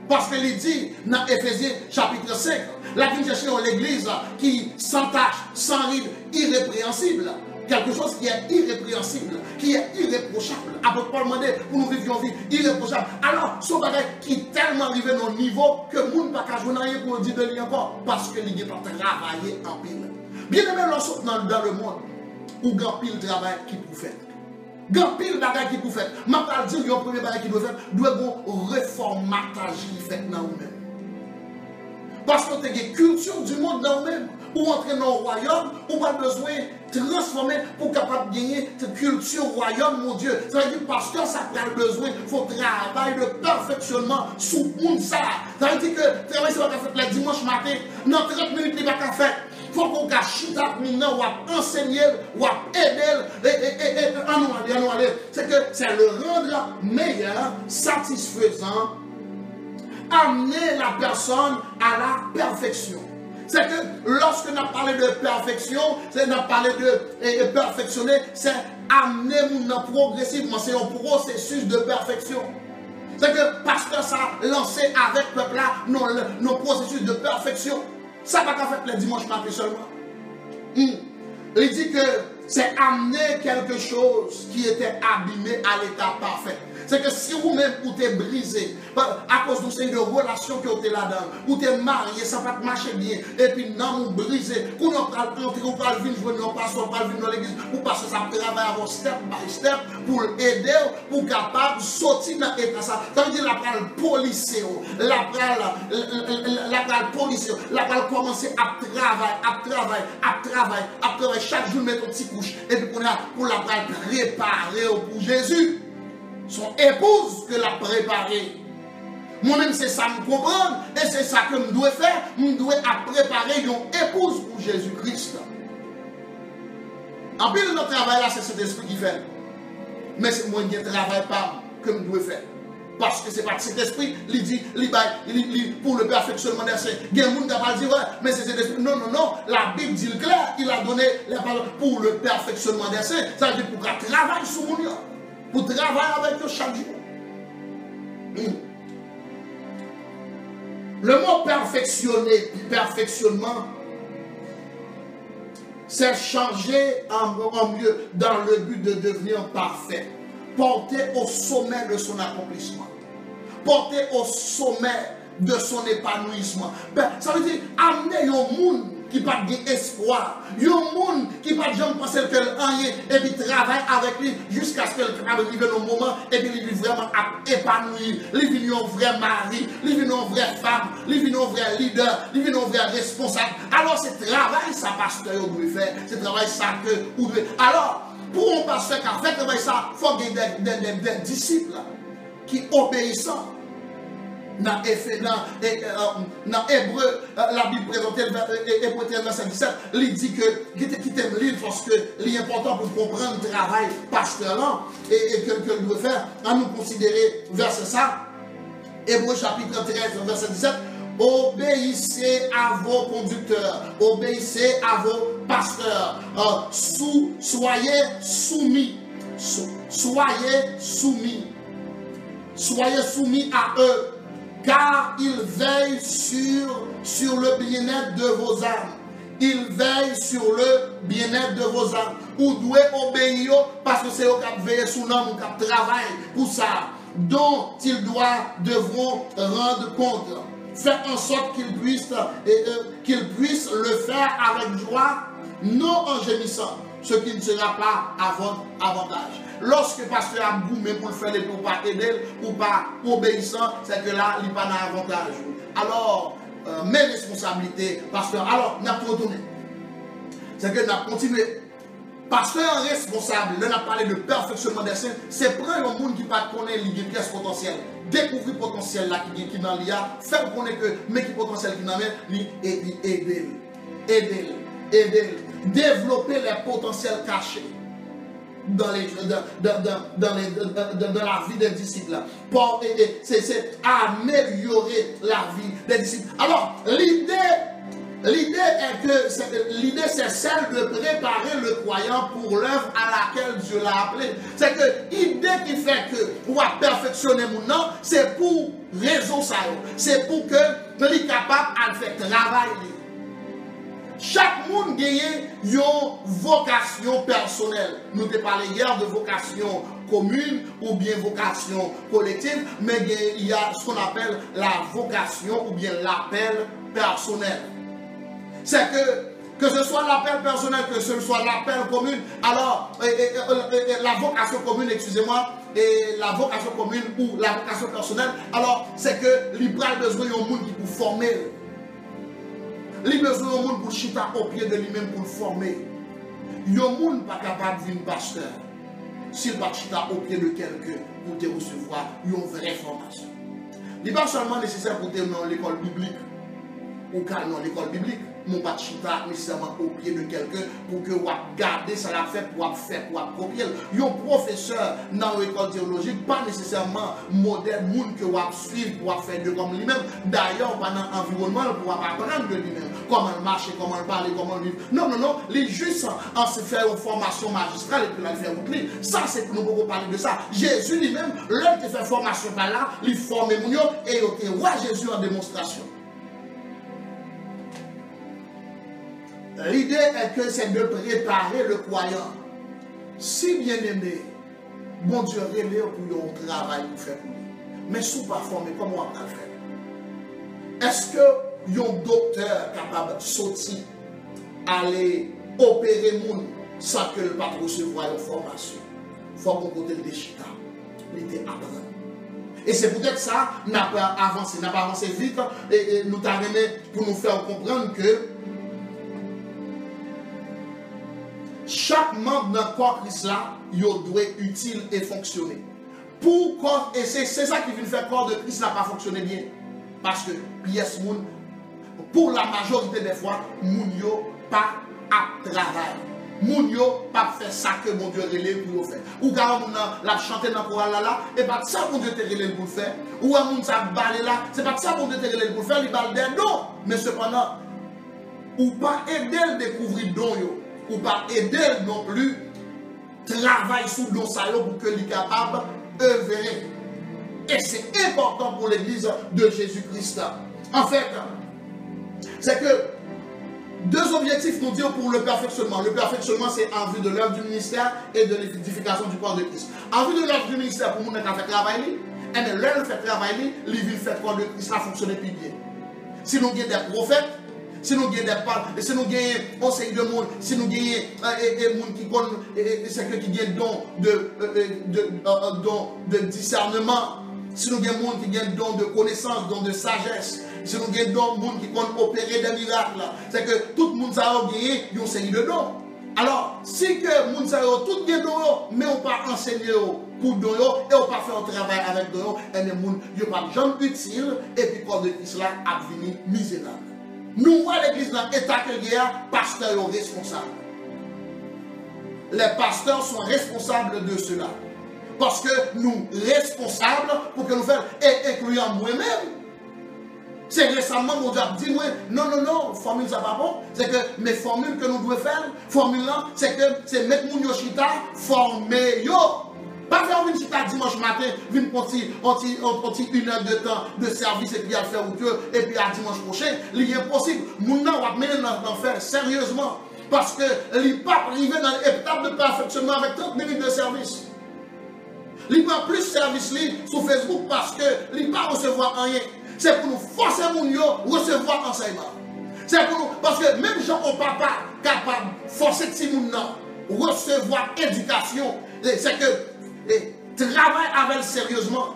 Speaker 1: Parce qu'il dit dans Éphésiens chapitre 5, là qui cherche l'église qui sans tache, sans ride, irrépréhensible. Quelque chose qui est irrépréhensible, qui est irréprochable. Apôtre Paul demandait pour nous vivre une vie irréprochable. Alors, ce bagage qui est tellement arrivé à un niveau que le monde n'a pas jouer rien pour dire de lui encore. Parce que il n'est pas travaillé en pile. Bien aimé, lorsqu'on est dans le monde, où il y a pile de travail qui peut faire. Il y a pile de travail qui peut faire. Je ne vais pas dire qu'il y a un premier travail qui doit faire. Il doit y avoir un reformatage qui fait dans nous-mêmes. Parce que tu as une culture du monde dans nous-mêmes. Pour entrer dans le royaume, on a besoin de transformer pour capable de gagner cette culture royaume, mon Dieu. Ça veut dire parce que ça a besoin, il faut travailler de perfectionnement sous monde ça. Ça veut dire que travailler sur le dimanche matin, dans 30 minutes, il va pas faire. Il faut qu'on cache ça maintenant, ou enseigner, ou aider, et c'est que c'est le rendre meilleur, satisfaisant, amener la personne à la perfection. C'est que lorsque nous parlons de perfection, c'est nous parlons de perfectionner, c'est amener progressivement, c'est un processus de perfection. C'est que parce que ça a lancé avec le peuple là, nos processus de perfection. Ça va pas faire le dimanche matin seulement. Il dit que c'est amener quelque chose qui était abîmé à l'état parfait. C'est que si vous-même vous êtes brisé, à cause de ces relations que vous êtes là-dedans, vous êtes marié, ça va marcher bien, et puis non, vous brisez, vous n'avez pas entrer, vous pas venir jouer dans le pasteur, pas venir dans l'église, vous passez ça travailler avant step by step pour aider, pour capable de sortir dans l'état. Ça veut dire la parole policier, la parole commencer à travailler, chaque jour mettre une petite couche, et puis pour la parole préparer pour Jésus. Son épouse que l'a préparé. Moi-même, c'est ça me comprendre. Et c'est ça que je dois faire. Je dois préparer une épouse pour Jésus-Christ. En plus de notre travail là, c'est cet esprit qui fait. Mais c'est moi qui ne travaille pas que je dois faire. Parce que c'est pas cet esprit, il dit, pour le perfectionnement des saints. Il y a des gens qui va dire, ouais, mais c'est cet esprit. Non, la Bible dit clair, il a donné la parole pour le perfectionnement des saints. Ça veut dire pour qu'on travaille sur mon lieu. Pour travailler avec eux chaque jour. Le mot perfectionnement, c'est changer en mieux dans le but de devenir parfait. Porter au sommet de son accomplissement. Porter au sommet de son épanouissement. Ça veut dire amener un monde qui n'a pas d'espoir. Il y a un monde qui n'a pas de gens penser qu'elle rien et puis travaille avec lui jusqu'à ce qu'elle arrive au moment et puis il est vraiment épanoui. Il vit un vrai mari, il vit une vraie femme, il vit un vrai leader, il vit un vrai responsable. Alors c'est travail ça pasteur vous devez faire, c'est travail ça que vous devez. Alors Pour un pasteur qui a fait ça, il faut qu'il y ait des disciples qui obéissent. Dans Hébreu, la Bible présente Hébreu 13, verset 17, il dit que qui t'aime lire parce que l'important pour comprendre le travail pasteur là et que nous devons faire, à nous considérer verset ça. Hébreu chapitre 13, verset 17. Obéissez à vos conducteurs, obéissez à vos pasteurs, soyez soumis, soyez soumis à eux, car ils veillent sur le bien-être de vos âmes. Ils veillent sur le bien-être de vos âmes. Vous devez obéir parce que c'est eux qui veillent sur nous, qui travaillent pour ça, dont ils devront rendre compte. Faites en sorte qu'ils puissent le faire avec joie, non en gémissant, ce qui ne sera pas à votre avantage. Lorsque le pasteur a goumé pour le faire et pour ne pas aider, ou pas obéissant, c'est que là, il n'y a pas d'avantage. Alors, mes responsabilités, pasteur, alors, nous avons retourné. C'est que nous avons continué. Pasteur responsable, là, on a parlé de perfectionnement des saints, c'est prendre un monde qui ne connaît pas les pièces potentielles. Découvrir le potentiel là qui est dans l'IA, faire connaître que mais qui potentiel qui dans aider, développer les potentiels cachés dans la vie des disciples. C'est améliorer la vie des disciples. Alors, l'idée c'est celle de préparer le croyant pour l'œuvre à laquelle Dieu l'a appelé. C'est que l'idée qui fait que pour perfectionner mon nom, c'est pour raison ça. C'est pour que nous soyons capables de faire travail. Chaque monde gagne une vocation personnelle. Nous avons parlé hier de vocation commune ou bien vocation collective, mais il y a ce qu'on appelle la vocation ou bien l'appel personnel. C'est que ce soit l'appel personnel, que ce soit l'appel commune, alors la vocation commune, excusez-moi, et la vocation commune ou la vocation personnelle, alors c'est que l'Ibra a besoin d'un monde qui pour former. Il a besoin d'un monde pour chita au pied de lui-même pour le former. Il y a un monde pas capable de devenir pasteur s'il va chita au pied de quelqu'un pour te recevoir une vraie formation. Il n'est pas seulement nécessaire pour te dans l'école biblique ou dans l'école biblique. Mon pas chita nécessairement au pied de quelqu'un pour que vous gardez ça la fait pour faire pour copier. Un professeur dans l'école théologique pas nécessairement modèle monde que vous suivre pour faire de comme lui-même. D'ailleurs pendant l'environnement pour apprendre de lui-même comment marcher, comment parler, comment vivre. Non, les juste en se faire une formation magistrale et puis la faire oublier. Ça c'est pour nous beaucoup parler de ça. Jésus lui-même, l'homme qui fait formation par là, il forme mon et il voit Jésus en démonstration. L'idée est que c'est de préparer le croyant. Si bien aimé, bon Dieu relève pour un travail pour faire pour lui. Mais si vous ne pas formé, comment on va le faire? Est-ce que un docteur capable de sortir, aller opérer le monde sans que le pas recevoir une formation? Il faut qu'on côté le chita, il était apprendre. Et c'est peut-être ça, n'a pas avancé vite, et nous t'avons pour nous faire comprendre que chaque membre d'un corps Christ là, il doit être utile et fonctionner. Et c'est ça qui vient faire corps de Christ n'a pas fonctionné bien. Parce que pièce moun, pour la majorité des fois, moun yo pas à travail. Moun yo pas faire ça que mon Dieu relève pour faire. Ou quand moun la chanter dans chorale là, et pas ça mon Dieu te relève pour faire. Ou un moun ça balé là, c'est pas ça mon Dieu te relève pour faire, il balle des dons. Mais cependant, ou pas aider le découvrir don yo. Ou pas aider non plus travail sous don salaire pour que les capable œuvrer. Et c'est important pour l'église de Jésus-Christ. En fait, c'est que deux objectifs nous disent pour le perfectionnement. Le perfectionnement, c'est en vue de l'œuvre du ministère et de l'édification du corps de Christ. En vue de l'œuvre du ministère, pour nous, on a fait travail, et bien l'œuvre fait travail, les villes fait corps de Christ, ça fonctionne plus bien. Si nous avons des prophètes, si nous avons des parles, si nous avons des conseils de monde, si nous avons des gens qui ont don de discernement, si nous avons des gens qui ont don de connaissance, don de sagesse, si nous avons des gens qui ont opéré des miracles, c'est que tout le monde a gagné une série de dons. Alors, si que moun sa yo tout gen doyo, mais on pas enseigner pour doyo et on pas faire un travail avec doyo, et les moun yo pas jamais utile et puis corps de Christ là a venu misérable. Nous voyons l'église dans l'état que y a, pasteurs sont responsables. Les pasteurs sont responsables de cela. Parce que nous responsables pour que nous fassions, et incluant moi-même. C'est récemment, mon Dieu a dit, non, formule ça pas bon. C'est que mes formules que nous devons faire, formule là, c'est que c'est mettre mon yoshita, former yo. Pas faire une chita dimanche matin, une petite une heure de temps de service et puis à faire Dieu, et puis à dimanche prochain. Il est impossible. Nous n'avons pas d'en faire sérieusement. Parce que il n'est pas arrivé dans l'étape de perfectionnement avec 30 minutes de service. Il prend plus de service sur Facebook parce qu'il ne peut pas recevoir rien. C'est pour nous forcer mon yo recevoir enseignement. C'est pour nous, parce que même gens au papa capable de forcer ces gens recevoir éducation. C'est que travail avec sérieusement.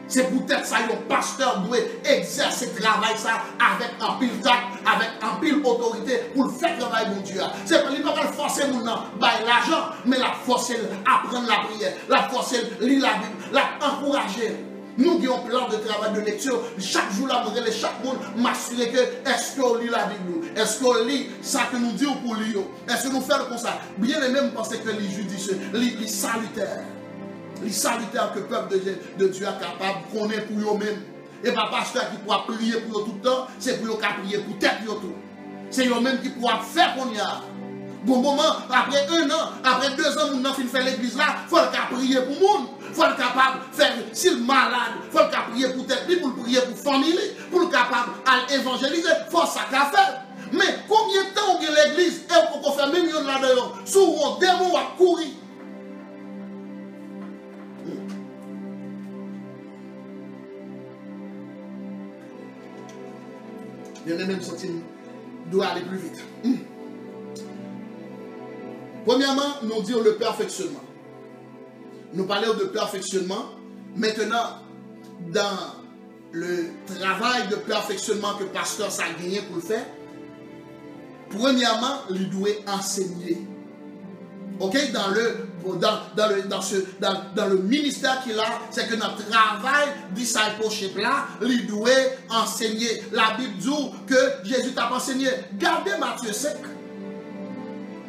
Speaker 1: C'est peut-être ça que le pasteur doit exercer le travail ça avec un pile tact, avec un pile autorité pour le faire travail mon Dieu. C'est pas il ne va pas forcer mon nom, l'argent, mais la forcer apprendre la prière, la forcer lire la Bible, la encourager. Nous qui avons plan de travail de lecture, chaque jour là, nous chaque monde m'assurer que est-ce qu'on lit la Bible, est-ce qu'on lit ça que nous disons pour lire, est-ce que nous faisons comme ça. Bien les mêmes penser que les judicieux, les salutaires. Les salutaires que le peuple de Dieu est capable de connaître pour eux-mêmes. Et pas pasteur qui pourra prier pour eux tout le temps, c'est pour eux qui prier pour tête tout. C'est eux-mêmes qui pourra faire qu'on y a. Bon moment, après 1 an, après 2 ans, nous avons fait l'église là, il faut le prier pour le monde. Il faut le capable de faire, s'il est malade, il faut le prier pour tête, pour le prier pour famille, pour le capable d'évangéliser, il faut ça qu'à faire. Mais combien de temps on a l'église et on peut faire même là-dedans, sous un démon à courir. Il y en a même sorti, doit aller plus vite. Premièrement, nous disons le perfectionnement. Nous parlons de perfectionnement. Maintenant, dans le travail de perfectionnement que le pasteur s'est gagné pour le faire, premièrement, il doit enseigner. Ok, dans le ministère qu'il a, c'est que notre travail discipleship là, il doit enseigner. La Bible dit que Jésus t'a enseigné. Gardez Matthieu 5.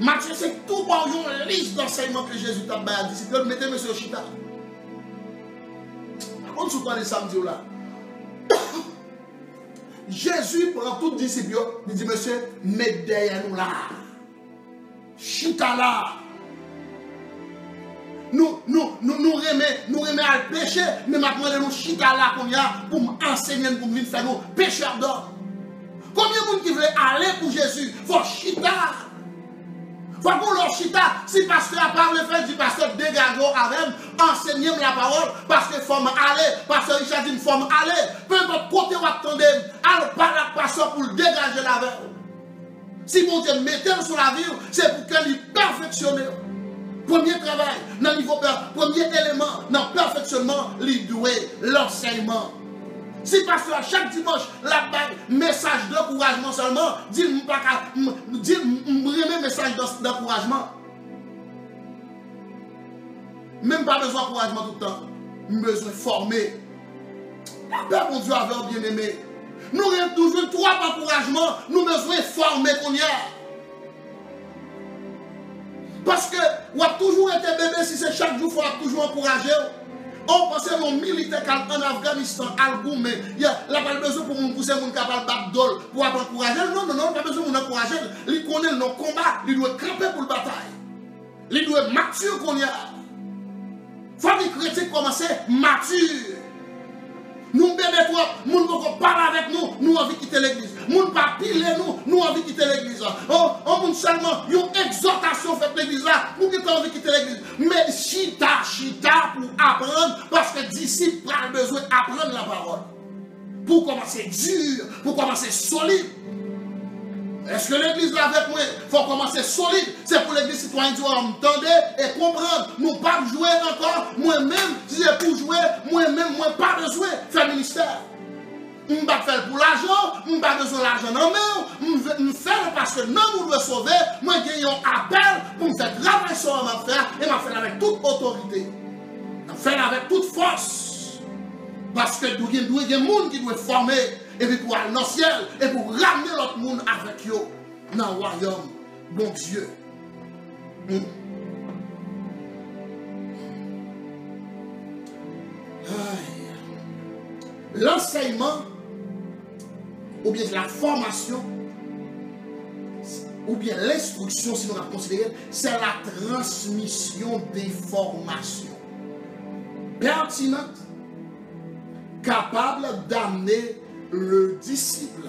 Speaker 1: Matthieu 5, tout par une liste d'enseignements que Jésus t'a donné à disciples. Mettez monsieur Chita. On se parle de samedi là. Jésus prend tout disciple. Il dit, monsieur, mettez derrière nous là. Chita là. Nous remet à le péché, mais maintenant nous chita là qu'on y a pour m'enseigner, pour venir faire nous pécheurs d'or. Combien de monde qui veut aller pour Jésus? Faut chita. Faut pour leur chita, si pasteur a parlé, fait du pasteur dégagez avec, enseignez-moi la parole, parce que faut aller, pasteur Richard dit, faut aller, peu importe côté où attendez, allez parler à pasteur pour le dégager la veille. Si vous Dieu mettez sur la vie, c'est pour qu'elle perfectionne. Premier travail, dans le niveau premier élément, dans le perfectionnement, l'enseignement. Si pasteur chaque dimanche, la message d'encouragement seulement, dis-moi message d'encouragement. Même pas besoin d'encouragement tout le temps. Besoin de former. La paix, mon Dieu, avait bien aimé. Nous avons toujours 3 encouragements, nous besoin de former qu'on y a. Parce que, on a toujours été bébé, si c'est chaque jour, il faut toujours encourager. On pense que nos militaires en Afghanistan, Al-Goum, il n'y a pas besoin pour nous pousser, pour nous capable de battre pour encourager. Non, pas besoin de nous encourager. Il connaît nos combats, il doit camper pour la bataille. Il doit être mature qu'on y a. Il faut que les chrétiens commencent mature. Nous bébés trop, nous ne parle avec nous, nous avons quitté l'église. Nous ne pas piler nous avons quitté l'église. On nous seulement une exhortation faite l'église là, nous qui avons quitté l'église. Mais chita pour apprendre, parce que disciples ont besoin d'apprendre la parole. Pour commencer dur, pour commencer solide. Est-ce que l'église là avec moi, il faut commencer solide. C'est pour l'église citoyenne qui entendre et comprendre. Nous pas jouer encore. Moi-même, si c'est pour jouer, moi-même, moi pas besoin de faire ministère. je ne vais pas faire pour l'argent, je n'ai pas besoin de l'argent non mais, je faire parce que non, je dois sauver, moi j'ai un appel pour me faire travailler sur ma faire et m'a faire avec toute autorité. Je faire avec toute force. Parce que il y a des gens qui doivent former et puis pour aller dans le ciel et pour ramener l'autre monde avec eux dans le royaume. Bon Dieu. L'enseignement, ou bien la formation, ou bien l'instruction, si nous la considérons, c'est la transmission des formations pertinentes, capables d'amener le disciple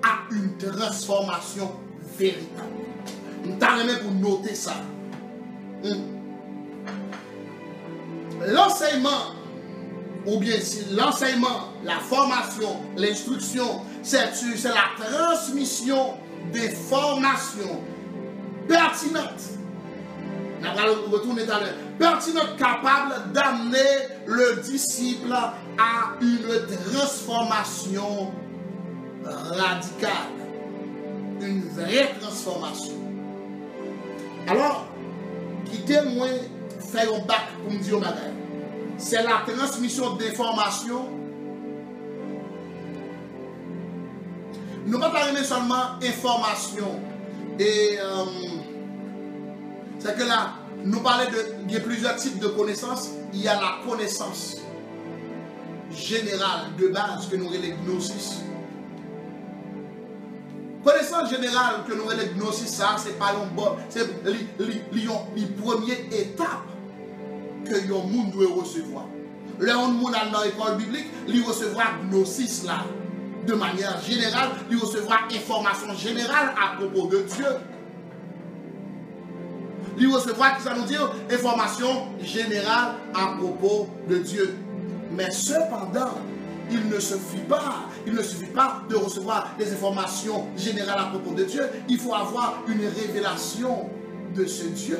Speaker 1: à une transformation véritable. Nous t'arrêtons pour noter ça. L'enseignement, ou bien si l'enseignement, la formation, l'instruction, c'est la transmission des formations pertinentes. On va retourner dans le pertinente, capable d'amener le disciple à une transformation radicale. Une vraie transformation. Alors, quittez-moi faire un bac pour me dire au bagage. C'est la transmission d'informations. Nous ne pouvons pas seulement information. Et c'est que là, nous parlons de plusieurs types de connaissances. Il y a la connaissance générale de base que nous relèvons gnosis. Connaissance générale que nous relèvons gnosis, ça, c'est pas une bonne. C'est la première étape que le monde doit recevoir. Le monde dans l'école biblique, il recevra gnosis là. De manière générale, il recevra information générale à propos de Dieu. Il recevra, qui ça nous dit, information générale à propos de Dieu. Mais cependant, il ne suffit pas de recevoir des informations générales à propos de Dieu. Il faut avoir une révélation de ce Dieu.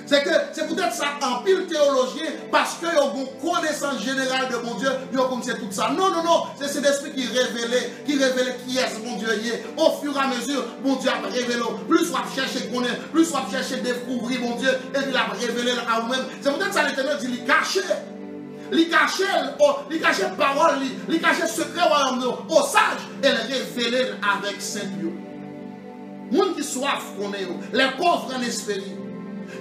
Speaker 1: C'est peut-être ça en pile théologien parce qu'ils ont une connaissance générale de mon Dieu, ils ont comme c'est tout ça. Non, c'est cet esprit qui révèle qui est mon Dieu. Au fur et à mesure, mon Dieu a révélé. Plus soit chercher connaître, plus soit chercher découvrir mon Dieu, et puis il a révélé à vous-même. C'est peut-être ça l'Éternel dit, il cache. Il cache parole, il cache secret au sage et le révéler avec Saint-Dieu. Les gens qui soif connaissent, les pauvres en esprit.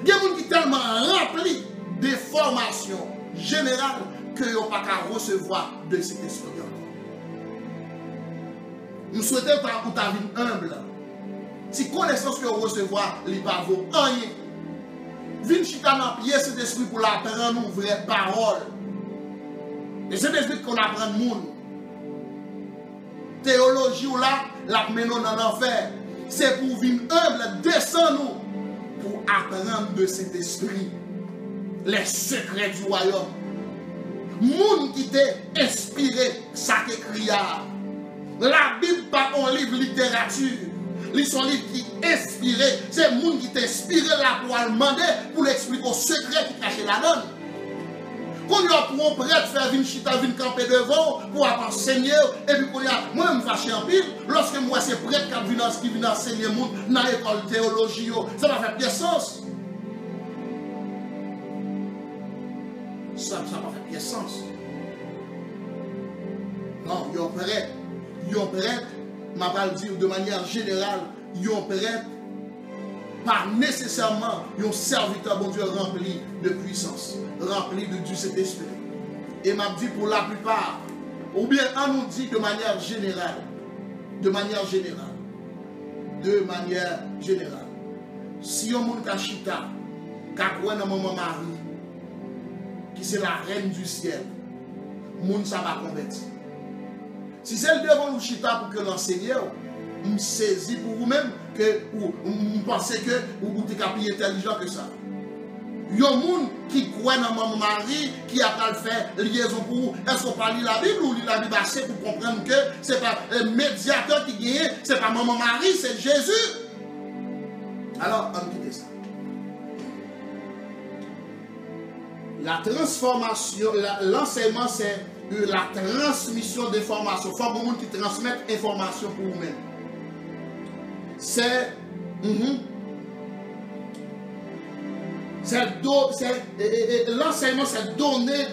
Speaker 1: Il y a des gens qui sont tellement remplis de formations générales qu'ils n'ont pas qu'à recevoir de cet esprit. Nous souhaitons pour ta vie humble. Si connaissance que vous recevez, il n'y a pas vaut rien. Viens chita dans pied cet esprit pour l'apprendre une vraie parole. Et c'est l'esprit qu'on apprend le monde. Théologie ou là, la menons dans l'enfer. C'est pour vivre humble, descendre nous. Pour apprendre de cet esprit les secrets du royaume. Monde qui t'est inspiré, ça t'écrit. La Bible pas un livre littérature. Ils sont livres qui inspiré. C'est le monde qui t'inspire là pour le demander, pour l'expliquer au secret qui cache la donne. Quand il y a pour un prêtre faire une chita, une camper devant, pour enseigner, et puis moi je me fâche en pile, lorsque moi c'est prêtre qui vient enseigner le monde dans l'école de théologie, ça va faire bien sens. Ça va faire bien sens. Non, il y a un prêtre, ma va le dire de manière générale, il y a un prêtre, pas nécessairement un serviteur, bon Dieu, rempli de puissance, rempli de Saint-Esprit. Et m'a dit pour la plupart, ou bien on nous dit de manière générale, si on monte à Chita, qu'à dans maman Marie, qui c'est la reine du ciel, moun ça va convertir. Si c'est le devant nous Chita pour que l'enseigne, vous saisissez pour vous-même que vous pensez que vous êtes plus intelligent que ça. Il y a des gens qui croient dans maman Marie, qui a fait liaison pour vous. Est-ce qu'on parle de la Bible ou de la Bible assez pour comprendre que ce n'est pas le médiateur qui gagne, ce n'est pas maman Marie, c'est Jésus. Alors, on quitte ça. La transformation, l'enseignement, c'est la transmission d'informations. Il faut que monde qui transmette information pour vous-même. C'est l'enseignement, c'est donner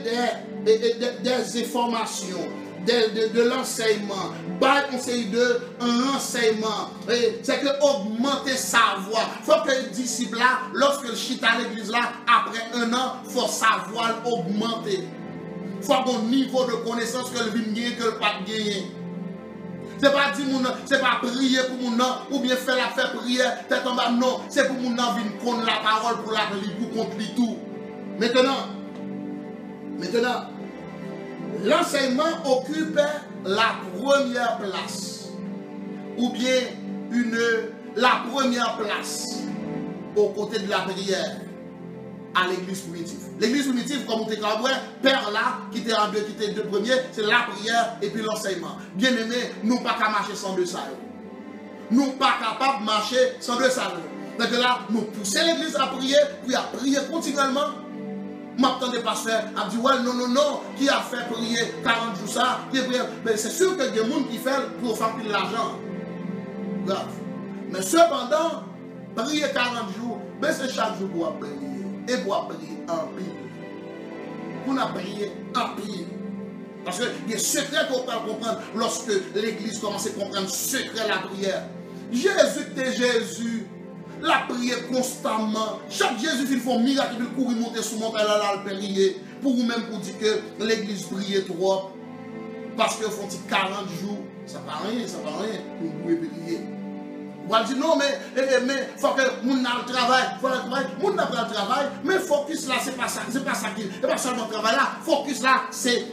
Speaker 1: des informations, de l'enseignement, bas conseil de l'enseignement. C'est que augmenter savoir. Il faut que le disciple là, lorsque le chita à l'église là, après un an, il faut savoir augmenter. Il faut avoir un niveau de connaissance que le vin gagne, que le pas gagner. C'est pas dire c'est pas prier pour mon nom ou bien faire la faire prière tête en bas, non, c'est pour mon nom venir connaître la parole pour la lire pour contre tout. Maintenant, l'enseignement occupe la première place ou bien la première place aux côtés de la prière à l'église primitive. L'église primitive, comme on te dit, père là, qui était en deux premiers, c'est la prière et puis l'enseignement. Bien aimé, nous ne pouvons pas marcher sans deux salles. Nous ne sommes pas capables de marcher sans deux salles. Donc là, nous poussons l'église à prier, puis à prier continuellement. M'attends des pasteurs à dire, ouais, non, qui a fait prier 40 jours ça, mais c'est sûr qu'il y a des gens qui font pour faire de l'argent. Grave. Mais cependant, prier 40 jours, mais c'est chaque jour pour prier. Et pour prier en pile. Pour prier en pile. Parce que il y a des secrets qu'on peut comprendre lorsque l'église commence à comprendre le secret de la prière. Jésus, la prière constamment. Chaque Jésus il fait un miracle, il courir monter sur mon père là, le prier. Pour vous-même pour dire que l'église priait trop. Parce que font 40 jours, ça ne va rien, pour vous prier. On va dire non, mais il faut que mon ait le travail, mon n'a pas le travail, mais focus là, c'est pas ça qui, c'est pas seulement le travail là, focus là, c'est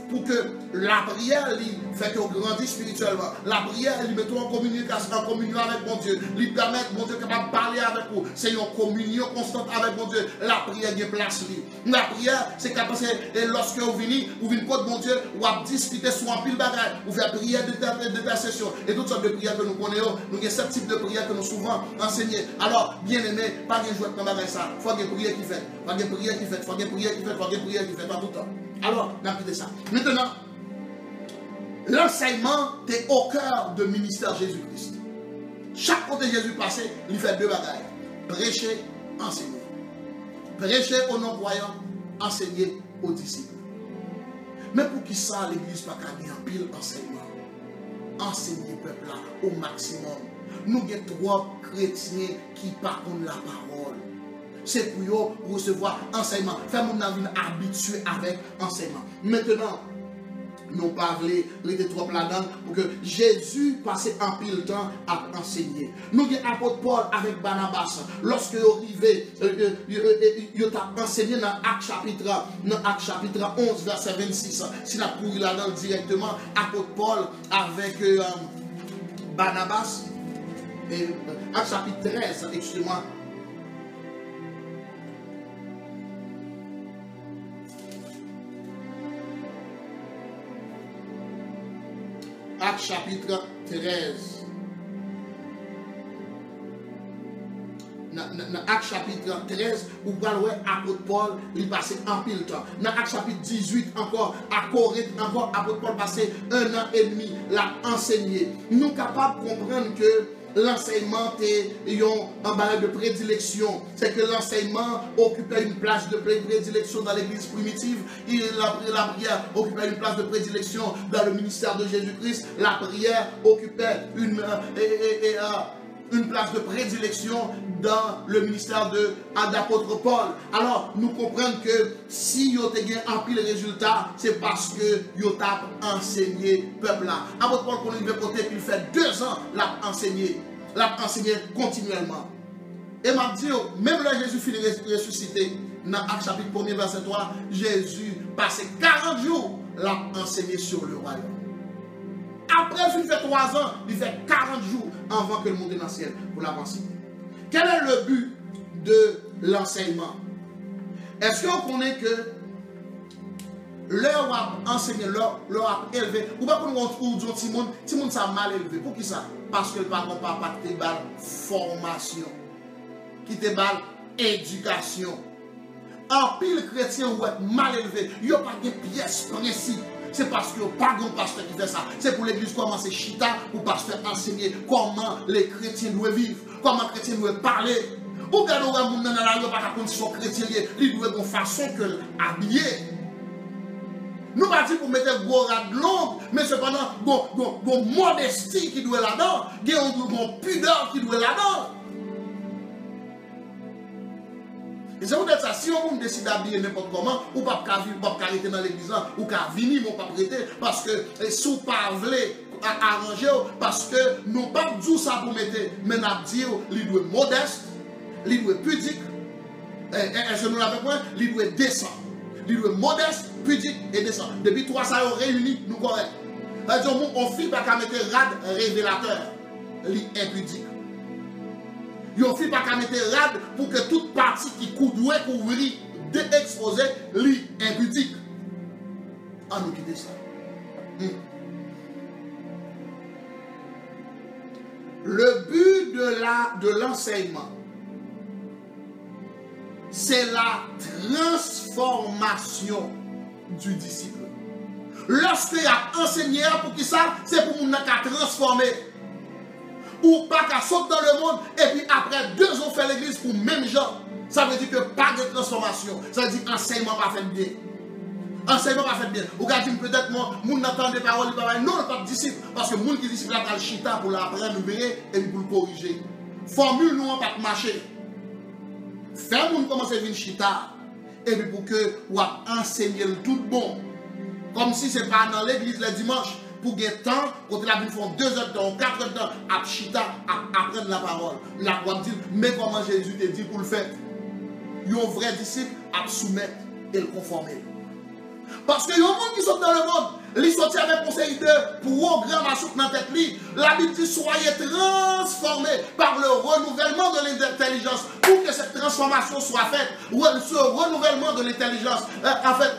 Speaker 1: pour que la prière fait qu'on grandit spirituellement. La prière, elle met en communication, en communion avec mon Dieu. Il permet mon Dieu capable de parler avec vous. C'est une communion constante avec mon Dieu. La prière est place. La prière, c'est capable, lorsque vous venez contre mon Dieu, vous avez discuté sur un pile bagage, vous faites prière d'intercession et toutes sortes de prières que nous connaissons. Nous avons ce type de prière que nous souvent enseignés. Alors, bien aimé, pas de jouer comme ça. Il faut qu'il y ait une prière qui fait. Il faut qu'il y ait une prière qui fait. Il faut qu'il y ait une prière qui fait. Il faut qu'il y ait une prière qui fait. Pas tout le temps. Alors, n'importe ça. Maintenant, l'enseignement est au cœur du ministère Jésus-Christ. Chaque côté Jésus passé, il fait deux bagages. Prêcher, enseigner. Prêcher aux non-croyants, enseigner aux disciples. Mais pour qui ça, l'église pas gagner en pile enseignement? Enseigner le peuple là au maximum. Nous avons trois chrétiens qui parlent la parole. C'est pour recevoir enseignement. Faire mon avis habitué avec enseignement. Maintenant, nous parlons les trop là-dedans pour que Jésus passe un pile de temps à enseigner. Nous avons l'apôtre Paul avec Barnabas. Lorsque il est arrivé, il a enseigné dans Actes chapitre 11, verset 26. Si la couru là-dedans directement, apôtre Paul avec Barnabas. Et Actes chapitre 13, excusez-moi. Actes chapitre 13. Dans Actes chapitre 13, où vous voyez apôtre Paul, il passait un pile de temps. Dans Actes chapitre 18, encore, à Corinthe, encore, apôtre Paul passait 1 an et demi, l'a enseigné. Nous sommes capables de comprendre que l'enseignement est un barrage de prédilection. C'est que l'enseignement occupait une place de prédilection dans l'église primitive. Et la prière occupait une place de prédilection dans le ministère de Jésus-Christ. La prière occupait une place de prédilection dans le ministère d'apôtre Paul. Alors, nous comprenons que si vous avez un pile résultat, c'est parce que vous avez enseigné le peuple là. Apôtre Paul, qu'on est côté, il fait 2 ans, l'a enseigné continuellement. Et m'a dit, même là Jésus finit ressuscité, dans Actes chapitre 1er, verset 3, Jésus passait 40 jours, l'a enseigné sur le royaume. Après, il fait 3 ans, il fait 40 jours avant que le monde est dans le ciel pour l'avancer. Quel est le but de l'enseignement? Est-ce qu'on connaît que leur a enseigné, leur a élevé? Ou pas qu'on dit Timon ça mal élevé? Pour qui ça? Parce que le patron pas te balle formation, qui te balle éducation. en pile chrétien ou être mal élevé, il n'y a pas de pièce principe. C'est parce qu'il n'y a pas de pasteur qui fait ça. C'est pour l'église commencer chita, pour pasteur enseigner comment les chrétiens doivent vivre, comment les chrétiens doivent parler. Ou regardez où les gens dans la rue, pas contre son chrétien, il doit avoir une façon que habiller. Nous partons pour mettre un gros rad long, mais cependant, une modestie qui doit là-dedans, une pudeur qui doit là-dedans. Et c'est peut-être ça, si on décide d'habiller n'importe comment, ou pas arrêter dans l'église, ou pas venir, ou pas prêter, parce que si vous pas voulez arranger, parce que nous pas dit ça pour mettre, mais nous disons qu'il doit être modeste, il doit être pudique, et je nous l'avais point, il doit être décent. Il doit être modeste, pudique et décent. Depuis 3 ça réunis, nous correct. On ne fait pas qu'à mettre rad révélateur, l'impudique. Yon fi pas qu'à mettre rad pour que toute partie qui doit couvrir, d'exposer, li impudique. On nous quitte ça. Le but de l'enseignement, c'est la transformation du disciple. Lorsqu'il a enseigné pour qui ça, c'est pour nous transformer. Ou pas qu'à sauter dans le monde, et puis après 2 ans faire l'église pour même gens. Ça veut dire que pas de transformation. Ça veut dire enseignement pas fait bien. Enseignement pas fait bien. Ou quand dit peut-être moi, moun n'entend des paroles, non, pas de disciple. Parce que moun qui disciple a le chita pour l'apprendre, et puis pour le corriger. Formule nous en pas marcher. Faire moun commencer à venir chita, et puis pour que ou enseigner le tout bon. Comme si c'est pas dans l'église le dimanche. Pour gagner temps, quand la Bible font 2 heures de temps, 4 heures de temps, à chita, à apprendre la parole. La loi dit, mais comment Jésus te dit pour le faire? Un vrai disciple à soumettre et le conformer. Parce que y a des gens qui sont dans le monde, ils sont avec conseil de programme à soutenir dans tête. La Bible dit, soyez transformés par le renouvellement de l'intelligence pour que cette transformation soit faite. Ou ce renouvellement de l'intelligence, en fait,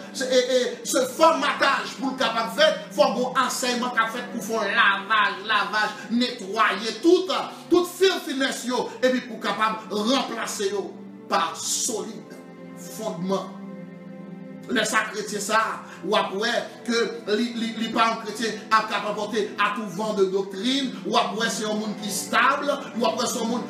Speaker 1: ce formatage pour le capable de faire, il faut un enseignement qu'a fait pour faire lavage, nettoyer toute filthiness et puis pour capable de remplacer par solide fondement. Le sacré chrétien ça, ou après que les parents chrétiens a capable porter à tout vent de doctrine, ou après c'est un monde qui est stable, ou après c'est un monde.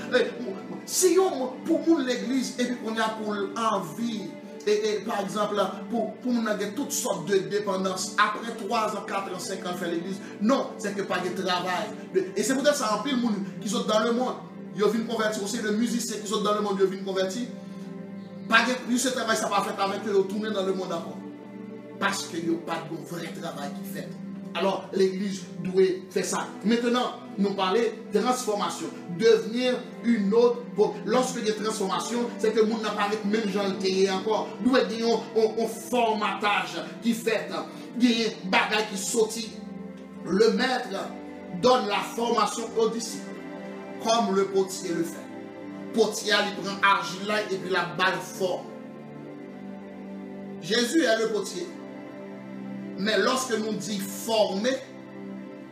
Speaker 1: Si on pour l'église et puis qu'on a pour envie, et par exemple pour nous avoir toutes sortes de dépendances, après 3 ans, 4 ans, 5 ans faire l'église, non, c'est que pas de travail. Et c'est peut-être ça en pile monde qui sont dans le monde, ils viennent convertir aussi, les musiciens qui sont dans le monde, ils viennent convertir. Pas de ce travail, ça va faire avec eux, tourner dans le monde encore. Parce qu'il n'y a pas de vrai travail qui fait. Alors, l'église doit faire ça. Maintenant, nous parlons de transformation. Devenir une autre. Lorsque il y a transformation, c'est que le monde n'a pas avec même gens le encore. Nous avons un formatage qui fait. Il y a des bagages qui sortent. Le maître donne la formation aux disciples. Comme le potier le fait. Potier, il prend argile là et puis la balle forme. Jésus est le potier. Mais lorsque nous disons former,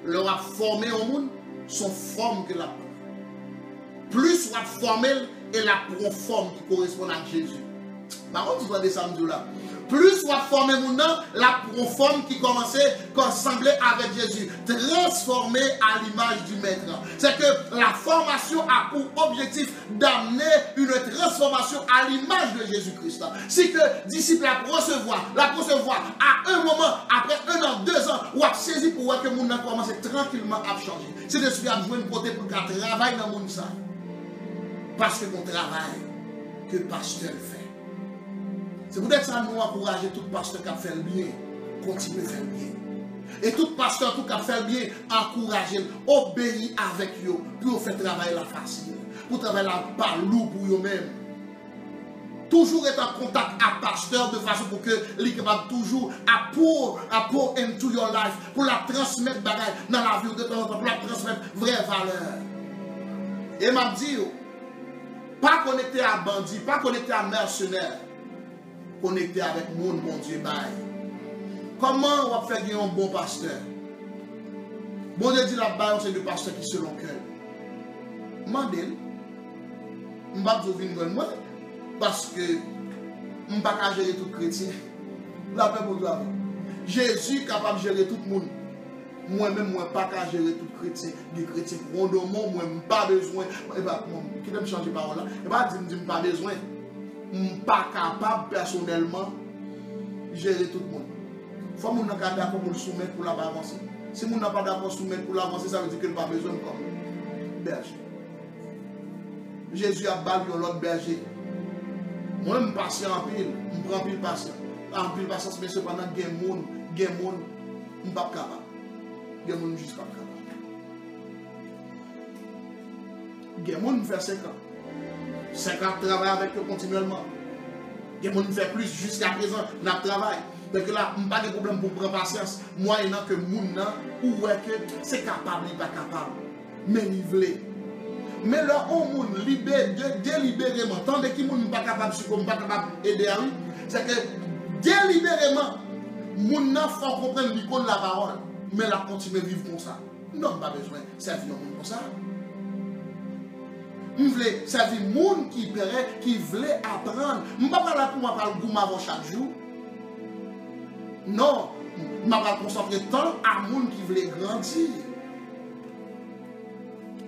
Speaker 1: leur a formé au monde, son forme que la prend. Plus on a formé et la forme qui correspond à Jésus. Par contre, vous avez ça là. Plus on a formé maintenant, la forme qui commençait à ressembler avec Jésus. Transformé à l'image du maître. C'est que la formation a pour objectif d'amener une transformation à l'image de Jésus-Christ. Si que disciple la recevoir à un moment, après 1 an, 2 ans, ou a saisi pour voir que le monde a commencé tranquillement à changer. C'est de suite à jouer une côté pour qu'il travaille dans le monde. Parce que mon travail que le pasteur fait. C'est peut-être ça nous encourager tout pasteur qui a fait le bien, continuer à faire le bien. Et tout pasteur qui a fait le bien, encourager, obéir avec eux, pour faire travailler la facile, pour travailler la pas lourd pour eux-mêmes. Toujours être en contact avec pasteur de façon pour que les capable toujours à pour into your life, pour la transmettre bagaille dans la vie de temps en temps, pour la transmettre vraie valeur. Et m'a dit, pas connecté à bandit, pas connecté à mercenaire. Connecté avec le monde, mon Dieu, bye. Comment on va faire un bon pasteur? Bon Dieu dit là-bas, c'est le pasteur qui selon cœur. Mandel, je vais vous dire parce que je ne peux pas gérer tout chrétien. La paix pour toi. Jésus est capable de gérer tout le monde. Moi-même, je ne peux pas gérer tout chrétien. Des chrétiens rondomont, moi, je n'ai pas besoin. Qui me changer de parole là? Je ne pas dire que je n'ai pas besoin. Je ne suis pas capable personnellement de gérer tout le monde. Il faut que je sois d'accord pour le soumettre pour l'avancer. Si je n'ai pas d'accord pour le soumettre pour l'avancer, ça veut dire que je n'ai pas besoin de berger. Jésus a battu l'autre berger. Moi, je suis patient en pile. Je prends pile patience. En pile patience, mais cependant, il y a des gens, je ne suis pas capable. Il y a des gens juste pas capable. Il y a des gens qui font 5 ans. 5 ans de travail avec eux continuellement. Il y a des gens qui font plus jusqu'à présent. Nous travaillons. Donc là, je n'ai pas de problème pour prendre patience. Moi, il y a que les gens, ou est que c'est capable, il n'est pas capable. Mais il veut. Mais là, on moun libère délibérément. Tandis que moun pas capable de succomber, pas capable d'aider à lui, c'est que délibérément, moun nan faut comprendre l'icône de la parole. Mais la continue à vivre comme ça. Non, pas besoin de servir moun comme ça. Je veux servir moun qui paraît, qui veut apprendre. Je ne vais pas là pour moi parler de avant chaque jour. Non, je ne vais pas concentrer tant à moun qui veut grandir.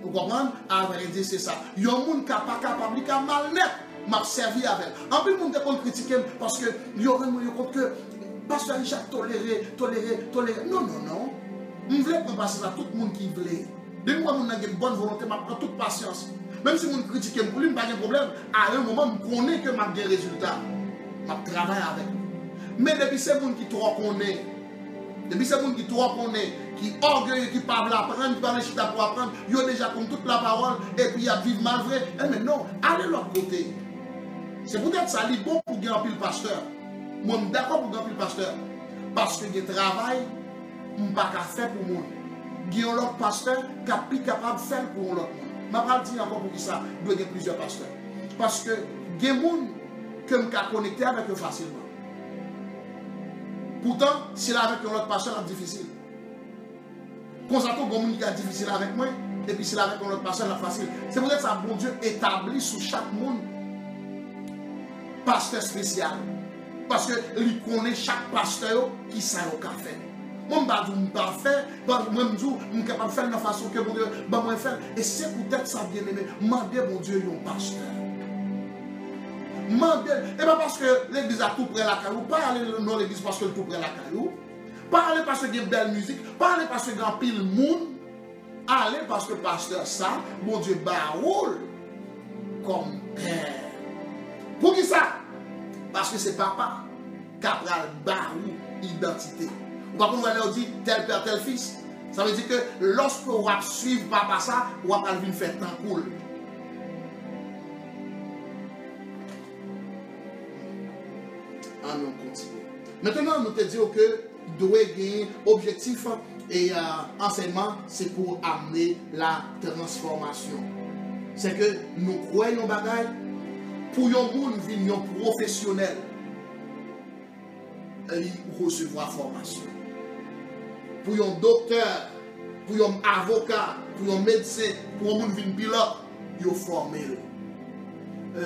Speaker 1: Vous comprenez? À vrai dire, c'est ça. Il y a des gens qui ne sont pas capables, qui sont malhonnêtes, m'a servi avec. En plus, les gens qui critiquent parce que il y a compte que Pasteur Richard toléré. Non. Je voulais prendre patience à tout le monde qui voulait. Dès que moi, j'ai une bonne volonté, je prends toute patience. Même si les gens critiquent pour lui, je n'ai pas de problème. À un moment, je connais que j'ai des résultats. Je travaille avec. Mais depuis ces gens qui trop connaissent, depuis ces gens qui trop connaissent, qui orgueilleux, qui parlent apprendre, qui parlent chita pour apprendre, ils ont déjà comme toute la parole, et puis ils vivent mal vrai. Mais non, allez de l'autre côté. C'est peut-être ça, c'est bon pour gagner le pasteur. Moi, je suis d'accord pour gagner le pasteur. Parce que le travail, je ne peux pas faire pour moi. Il y a un autre pasteur qui est plus capable de faire pour l'autre. Je ne vais pas dire encore pour qui ça, il doit y avoir plusieurs pasteurs. Parce que il y a des gens que je peux connecter avec eux facilement. Pourtant, si là avec un autre pasteur, c'est difficile. Quand ça tombe, il y a difficile avec moi, et puis si là avec un autre pasteur, c'est facile. C'est pour ça que ça, bon Dieu établit sur chaque monde pasteur spécial. Parce qu'il connaît chaque pasteur qui sait au café. Moi, je ne dis pas faire, moi, je suis capable de faire de la façon que mon Dieu va faire. Et c'est peut-être ça, bien aimé. Mandez mon Dieu, un pasteur. Mandez. Et pas parce que l'église a tout près la caillou, pas aller dans l'église parce que tout près la caillou, pas aller parce qu'il y a une belle musique, pas aller parce qu'il y a un pile monde, aller parce que pasteur ça, mon Dieu, baoule comme père. Pour qui ça? Parce que c'est papa qui a baoule identité. Ou pas qu'on va leur dire tel père, tel fils. Ça veut dire que lorsque on va suivre papa ça, on va venir faire tant cool. On continue. Maintenant, nous te disons que doit gagner objectif et enseignement, c'est pour amener la transformation. C'est que nous croyons en bagaille pour un monde venir professionnel et recevoir formation. Pour un docteur, pour un avocat, pour un médecin, pour un monde venir pilote, il faut former.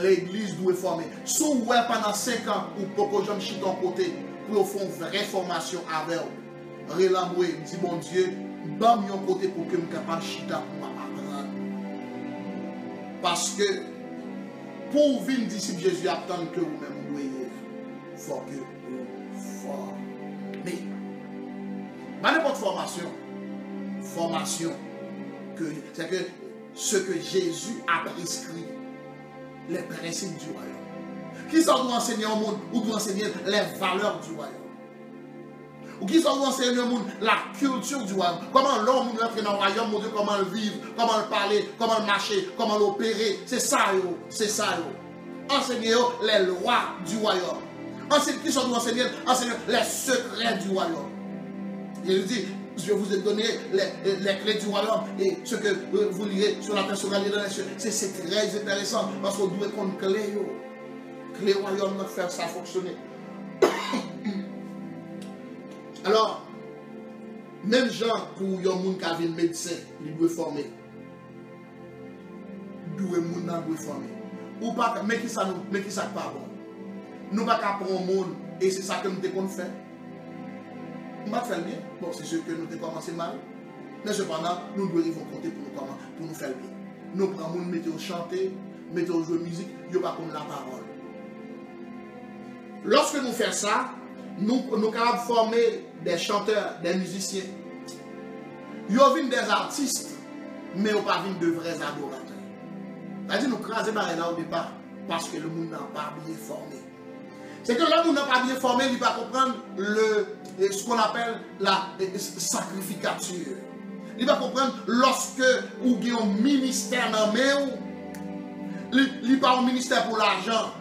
Speaker 1: L'église doit former. Si vous avez pendant 5 ans, ou pour que je me chie d'un côté, pour faire une vraie formation avec vous, relamoué, dit bon Dieu, bam yon côté pour que je sois capable de chita pour m'apprendre. Parce que pour venir disciple Jésus, attendre que vous-même vous doyez, il faut que vous formez. Pas n'importe formation, c'est que ce que Jésus a prescrit. Les principes du royaume. Qui ça doit enseigner au monde ou doit enseigner les valeurs du royaume? Ou qui ça doit enseigner au monde la culture du royaume? Comment l'homme entre dans le royaume, mon Dieu, comment le vivre, comment le parler, comment le marcher, comment l'opérer. C'est ça, c'est ça. Enseigner les lois du royaume. Enseigner qui ça doit enseigner? Enseigner les secrets du royaume. Il dit, je vous ai donné les clés du royaume et ce que vous lirez sur la terre sera lié dans les cieux. C'est très intéressant parce qu'on doit connaître clé. Clé royaume pour faire ça fonctionner. Alors, même gens pour un monde qui a un médecin, il doit former. Doit former. Ou pas, mais qui ça pas bon. nous ne pouvons pas prendre le monde et c'est ça que nous devons faire. Nous ne pouvons pas faire bien. Bon, c'est sûr que nous devons commencer mal. Mais cependant, nous devons compter pour nous faire bien. Nous prenons le monde, mettons chanter, mettons jouer musique, nous ne pas comme la parole. Lorsque nous faisons ça, nous sommes capables de former des chanteurs, des musiciens. Nous sommes des artistes, mais nous ne sommes pas de vrais adorateurs. C'est-à-dire nous craser là au départ parce que le monde n'a pas bien formé. C'est que l'homme n'a pas bien formé, il va comprendre ce qu'on appelle la sacrificature. Il va comprendre lorsque vous avez un ministère dans le il n'est pas un ministère pour l'argent.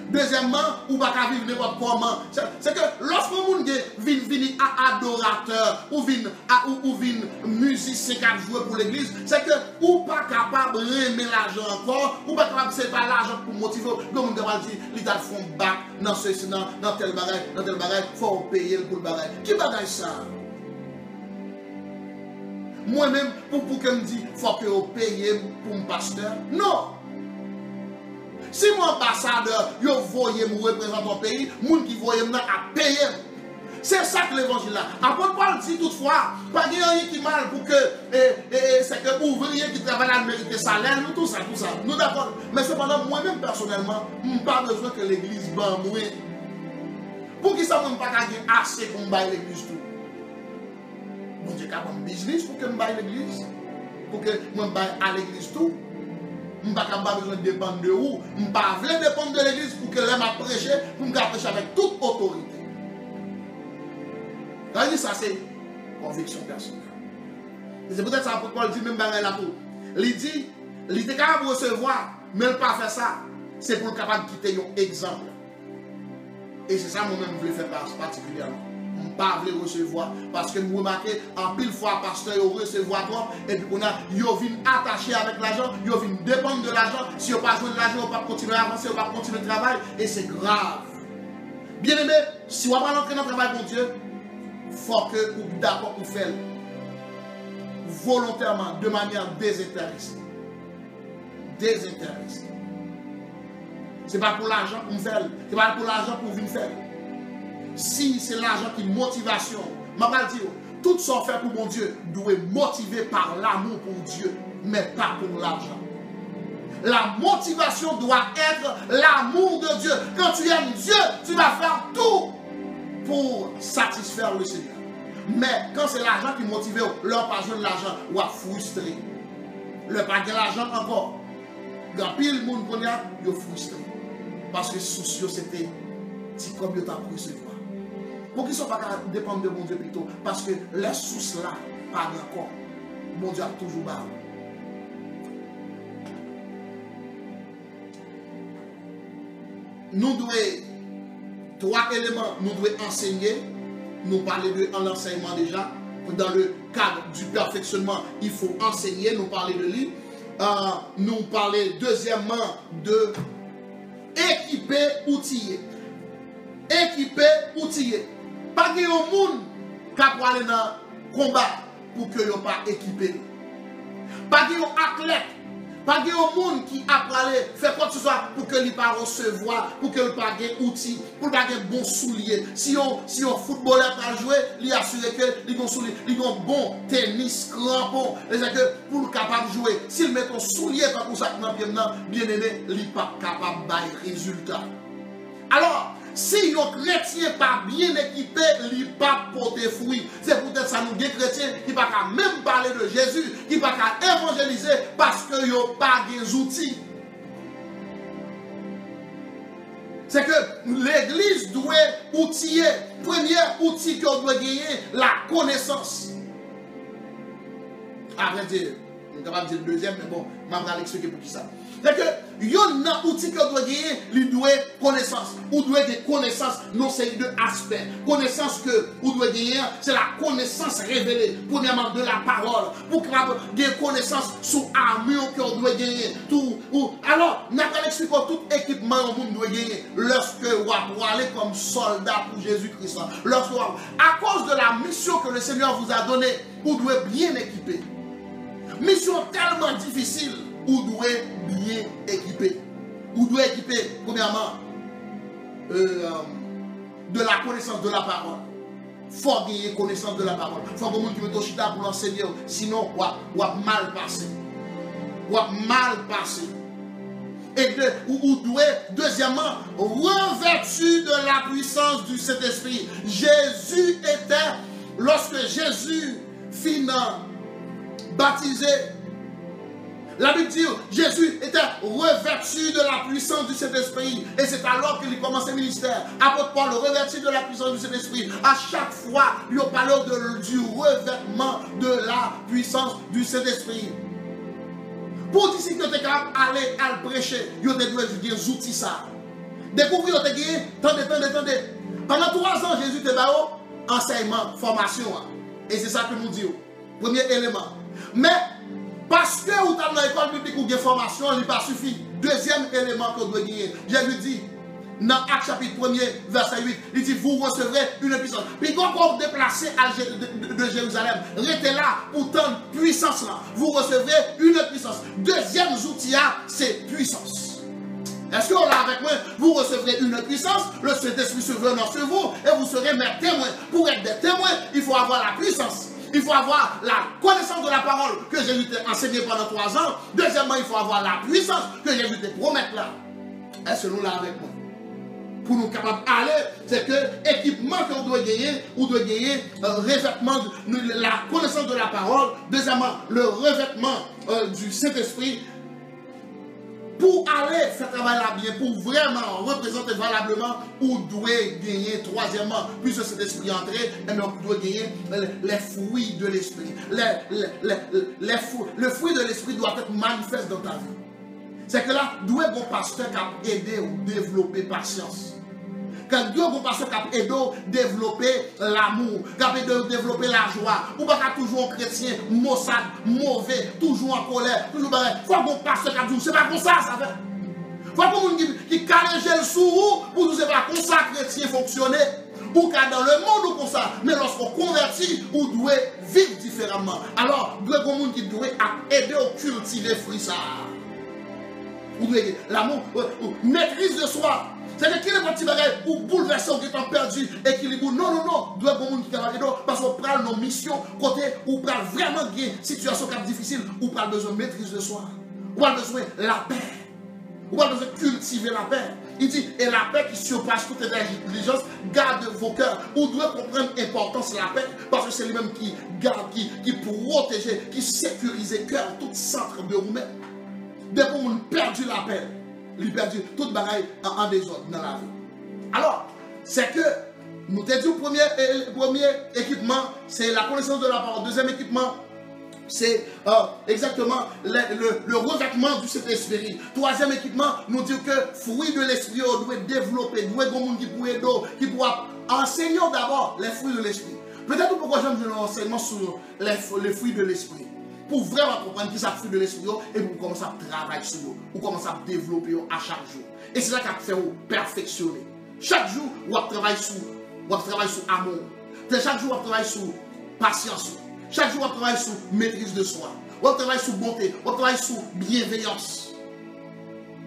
Speaker 1: Deuxièmement, vous ne pouvez pas vivre n'importe comment. C'est que lorsque vous venez à adorateur ou venez musicien qui joue pour l'église, c'est que vous n'êtes pas capable de aimer l'argent encore, vous n'êtes pas capable de faire l'argent pour motiver. Comme on va dire, l'État font bac dans ceci, dans tel bagage, il faut payer pour le bagage. Qui bagage ça? Moi-même, pour que je me dise, il faut que vous payiez pour un pasteur. Non! Si mon ambassadeur, vous voyez me représenter mon pays, les gens qui voient me à payer. C'est ça que l'évangile là. Après, Paul dit toutefois, pas de rien qui mal pour que c'est que ouvrier qui travaille à mériter salaire, nous tout ça. Nous d'accord. Mais cependant, moi-même personnellement, je n'ai pas besoin que l'église ban moi. Pour qui ça ne pas gagner assez pour me bailler l'église tout? Bon Dieu, j'ai un business pour que je baille l'église. Pour que je baille à l'église tout. Je n'ai pas besoin de dépendre de où. Je n'ai pas besoin de dépendre de l'église pour que je m'a prêché, pour me prêcher avec toute autorité. Ça, c'est conviction personnelle. Et c'est peut-être ça pour Paul dit même dans la peau. Il dit, il était capable de recevoir, mais il n'a pas fait ça. C'est pour le capable de quitter un exemple. Et c'est ça moi-même je voulais faire particulièrement. Je ne pas recevoir. Parce que vous remarquez, en pile fois, pasteur, vous recevoir trop, et puis on a, vous venez attaché avec l'argent, vous venez dépendre de l'argent. Si vous n'avez pas joué de l'argent, vous ne pouvez pas continuer à avancer, vous ne pouvez pas continuer le travail. Et c'est grave. Bien aimé, si vous n'avez pas entré dans le travail pour Dieu, il faut que vous d'accord pour faire volontairement, de manière désintéressée. Désintéressée. Ce n'est pas pour l'argent pour me faire, ce n'est pas pour l'argent pour venir faire. Si c'est l'argent qui est motivation, je vais dire, tout ce qu'on fait pour mon Dieu doit être motivé par l'amour pour Dieu, mais pas pour l'argent. La motivation doit être l'amour de Dieu. Quand tu aimes Dieu, tu vas faire tout pour satisfaire le Seigneur. Mais quand c'est l'argent qui motive, leur pas jouer de l'argent, ou à frustrer. Leur pas de l'argent encore. Quand pile le monde qu'on a, ils sont frustrés. Parce que soucieux c'était si comme ils t'ont recevoir. Pour qu'ils ne soient pas dépendre de mon Dieu plutôt. Parce que les sources là, pas encore. Mon Dieu a toujours barré. Nous devons, trois éléments, nous devons enseigner. Nous parler de l'enseignement déjà. Dans le cadre du perfectionnement, il faut enseigner, nous parler de lui. Nous parler deuxièmement de équiper, outiller. Équiper, outiller. Pas de monde qui peut aller dans le combat pour que vous pas équipé. Pas de athlète. Pas de monde qui a aller faire quoi que ce soit pour que lui pas recevoir, pour que lui pas ait outils, pour pas ait bon soulier. Si un footballeur a joué, il assure que il a un bon tennis crampon, c'est que pour capable de jouer, s'il met un soulier pas pour ça dans bien aimé, il pas capable de résultat. Alors, si un chrétien pas bien équipé, il ne peut pas porter fruit. C'est peut-être ça nous des chrétiens qui ne peuvent pas même parler de Jésus, qui ne peuvent pas évangéliser parce qu'ils n'ont pas des outils. C'est que l'église doit outiller. Premier outil qu'on doit gagner, la connaissance. Après, je ne vais pas dire le deuxième, mais bon, je vais l'expliquer pour qui ça. C'est que, il y a un outil qu'on doit gagner, il doit connaissance. Ou doit des connaissances, non, c'est deux aspects. Connaissance que vous doit gagner, c'est la connaissance révélée, premièrement, de la parole. Pour gagner connaissance sur l'armure qu'on doit gagner. Alors, nous allons expliquer tout équipement que vous doit gagner lorsque vous allez comme soldat pour Jésus-Christ. À cause de la mission que le Seigneur vous a donnée, vous devez bien équiper. Mission tellement difficile. Vous devez bien équiper. Vous devez équiper, premièrement, de la connaissance de la parole. Il faut gagner connaissance de la parole. Il faut que quelqu'un qui met au chita pour l'enseigner. Sinon, on va mal passer. On va mal passer. Et deuxièmement, revêtu de la puissance du Saint-Esprit. Jésus était, lorsque Jésus fut baptisé, la Bible dit Jésus était revêtu de la puissance du Saint-Esprit. Et c'est alors qu'il commence le ministère. Apôtre Paul, revêtu de la puissance du Saint-Esprit. À chaque fois, il parle du revêtement de la puissance du Saint-Esprit. Pour dire que tu es capable d'aller à le prêcher, il y a des outils ça. Découvrir, attendez. Pendant 3 ans, Jésus te donné enseignement, formation. Et c'est ça que nous disons. Premier élément. Mais, parce que vous avez dans l'école biblique ou des formations, il n'est pas suffit. Deuxième élément que vous devez gagner. Jésus dit, dans Actes chapitre 1er, verset 8, il dit, vous recevrez une puissance. Puis quand vous vous déplacez de Jérusalem, restez là pour tant de puissance là. Vous recevrez une puissance. Deuxième outil, c'est puissance. Est-ce que là avec moi, vous recevrez une puissance, le Saint-Esprit se venant sur vous, et vous serez mes témoins. Pour être des témoins, il faut avoir la puissance. Il faut avoir la connaissance de la parole que Jésus t'a enseigné pendant 3 ans. Deuxièmement, il faut avoir la puissance que Jésus t'a promis là. Est-ce que nous là avec moi? Pour nous capables d'aller, c'est que l'équipement qu'on doit gagner, revêtement, la connaissance de la parole. Deuxièmement, le revêtement du Saint-Esprit. Pour aller faire travail là bien, pour vraiment représenter valablement, on doit gagner. Troisièmement, puisque cet esprit est entré, on doit gagner les fruits de l'esprit. Le fruit de l'esprit doit être manifeste dans ta vie. C'est que là, doit être un pasteur qui a aidé à développer patience. Quand Dieu est un pasteur qui a aidé à développer l'amour, qui a aidé à développer la joie, ou pas toujours un chrétien maussade, mauvais, toujours en colère, toujours pareil. Il faut un pasteur qui a dit, c'est pas comme ça fait. Il faut un qui calège le sous pour nous, c'est pas comme ça chrétien fonctionner. Ou car dans le monde ou comme ça, mais lorsqu'on convertit, on doit vivre différemment. Alors, il y a des gens qui doivent aider à cultiver fruit ça. L'amour, maîtrise de soi. C'est-à-dire qu'il est un petit bagage ou bouleversé ou qui est perdu, équilibre. Non. Il y a des gens qui travaillent parce qu'on prend nos missions côté ou prend vraiment une situation difficile ou pas besoin de maîtrise de soi. Ou pas besoin de la paix. Ou pas besoin de cultiver la paix. Il dit, et la paix qui surpasse toute intelligence, garde vos cœurs. Vous devez comprendre l'importance de la paix parce que c'est lui-même qui garde, qui protège, qui sécurise le cœur, tout centre de vous-même. Dès que vous perdu la paix, il perdu toute bagaille en désordre dans la vie. Alors, c'est que nous t'ai dit le premier équipement, c'est la connaissance de la parole. Deuxième équipement, c'est exactement le revêtement du Saint-Esprit. Troisième équipement, nous dit que fruit de l'esprit, on doit développer, doit être monde qui pourra enseigner d'abord les fruits de l'esprit. Peut-être pourquoi j'aime un enseignement sur les fruits de l'esprit. Pour vraiment comprendre qui ça fruit de l'esprit et pour commencer à travailler sur eux, pour commencer à développer à chaque jour. Et c'est là qu'on fait perfectionner. Chaque jour, on travaille sur amour. Chaque jour, on travaille sur patience. Chaque jour, on travaille sur maîtrise de soi. On travaille sur bonté. On travaille sur bienveillance.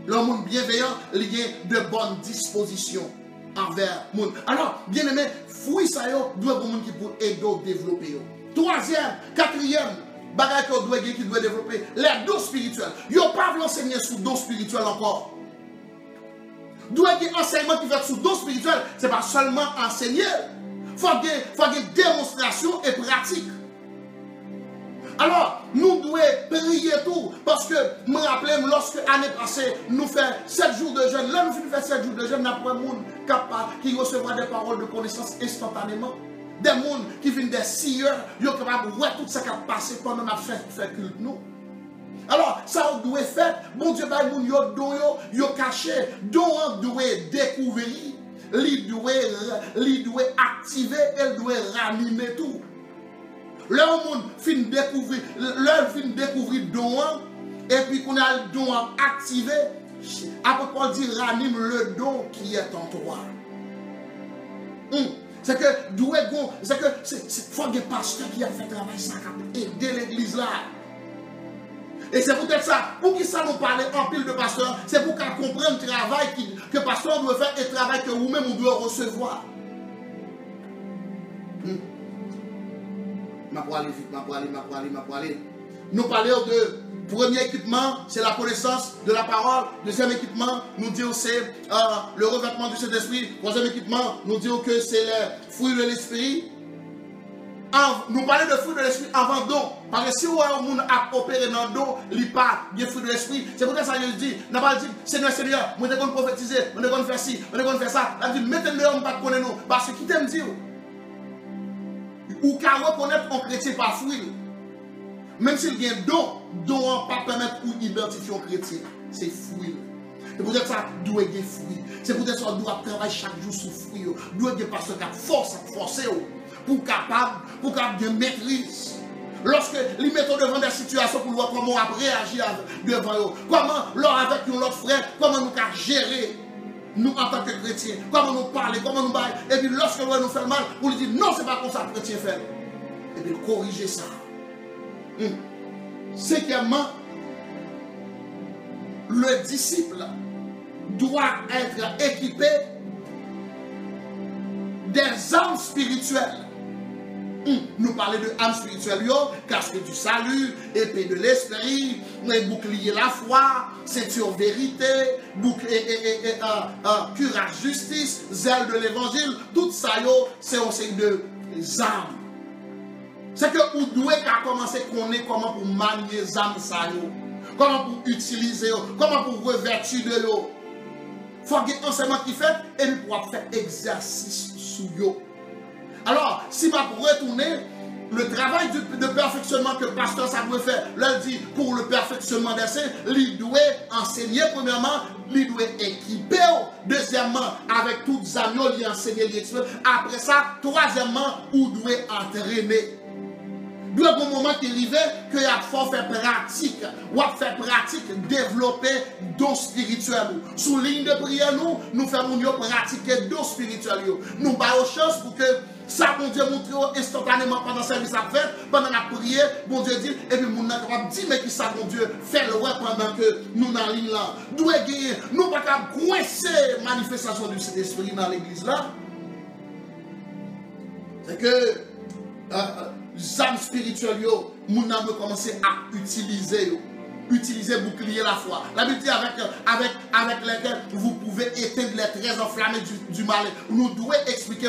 Speaker 1: Le monde bienveillant, il y a de bonnes dispositions envers le monde. Alors, bien aimé, fruit ça doit être un monde qui peut aider à développer. Troisième, quatrième, bagage qui doit développer, les dons spirituels. Ils n'ont pas l'enseigner sur dons spirituels encore. Doit y avoir enseignement qui fait sur dons spirituels, ce n'est pas seulement enseigner. Il faut qu'il y ait démonstration et pratique. Alors, nous devons prier tout. Parce que, je me rappelle, lorsque l'année passée, nous faisons 7 jours de jeûne. Là, nous faisons 7 jours de jeûne, nous avons un monde qui recevra des paroles de connaissance instantanément. Des gens qui viennent des scieurs, ils sont capables de voir tout ça qui a passé pendant notre fait culte nous. Alors, ça on doit faire. Bon Dieu, ils ont caché. Donc, on doit découvrir. Il doit activer, elle doit ranimer tout. Leur monde fin découvrir don et puis qu'on a le don activé, après Paul dit ranime le don qui est en toi. C'est que faut des pasteurs qui a fait travail ça aider l'église là. Et c'est peut-être ça, pour qui ça nous parle en pile de pasteur, c'est pour qu'on comprenne le travail que le pasteur doit faire et le travail que vous-même vous devez recevoir. Ma pour aller vite, Nous parlons de premier équipement, c'est la connaissance de la parole. Deuxième équipement, nous disons c'est le revêtement du Saint-Esprit. Troisième équipement, nous disons que c'est les fruits de l'Esprit. Nous parlons de fruits de l'Esprit avant don. Parce que si vous avez un monde à opérer dans le don, il n'y a pas de fruits de l'Esprit. C'est pour ça que je dis, n'a pas dit, Seigneur, Seigneur, nous devons prophétiser, nous devons faire ci, nous devons faire ça. Il dit, mettez-le, on ne pas connaître nous. Parce que qui t'aime dire, ou qu'à reconnaître un chrétien par fruit. Même s'il y a un don ne va pas permettre d'identifier un chrétien. C'est fruit. C'est pour ça que ça doit être fruit. C'est pour ça que ça doit travailler chaque jour sur fruit. Doit être parce que force à forcer pour capable de maîtrise. Lorsque les mettons devant des situations pour voir comment on a réagi devant eux, comment leur avec notre frère, comment nous avons gérer nous en tant que chrétiens, comment nous parler, comment nous bailler, et puis lorsque nous fait mal, pour lui dire non, c'est pas comme ça que le chrétien fait. Et puis corriger ça. Cinquièmement, le disciple doit être équipé des armes spirituelles. Nous parlons de armes spirituelles, casque du salut, épée de l'esprit, bouclier la foi, ceinture vérité, curage justice, zèle de l'évangile, tout ça, c'est aussi de armes. C'est que vous devez commencer à connaître comment pour manier les armes, comment pour utiliser, comment pour revêtir de l'eau. Il faut qu'il y ait un enseignement qui fait et nous pourrons faire exercice sous eux. Alors, si ma pour retourner, le travail de perfectionnement que le pasteur ça doit faire, là dit pour le perfectionnement des saints, il doit enseigner premièrement, il doit équiper, deuxièmement, avec toutes les amis, il enseigner les après ça, troisièmement, il doit entraîner. Il y a un moment qui arrive que il faut faire pratique, ou faire pratique, développer don spirituel. Sous ligne de prière, nous faisons pratiquer don spirituel. Nous avons chance pour que ça, bon Dieu, montre instantanément pendant le service à faire, pendant la prière, bon Dieu dit, et puis nous avons capable de dire, mais qui ça, bon Dieu, fait le pendant que nous dans la ligne là. Nous ne pouvons pas coincer manifestation du Saint-Esprit dans l'église là. C'est que les âmes spirituelles, nous avons commencé à utiliser. Utiliser bouclier la foi. La Bible dit avec lesquels vous pouvez éteindre les traits enflammés du mal. Nous devons expliquer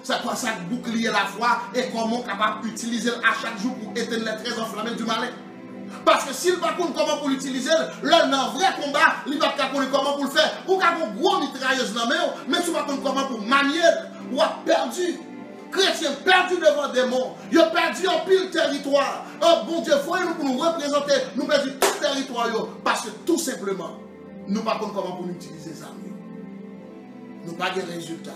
Speaker 1: ça bouclier la foi et comment capable d'utiliser à chaque jour pour éteindre les traits enflammés du mal. Parce que s'il ne sait pas comment pour l'utiliser, là, dans un vrai combat, il ne va pas connaître comment pour le faire. Ou quand vous avez une gros mitrailleuse dans la main, même si vous ne savez pas comment pour manier, vous avez perdu. Chrétiens perdus devant des démons, ils ont perdu en pile territoire. Oh bon Dieu, voyez-nous pour nous représenter, nous perdons tout le territoire parce que tout simplement, nous ne savons pas comment pour nous utiliser ça. Nous n'avons pas de résultats.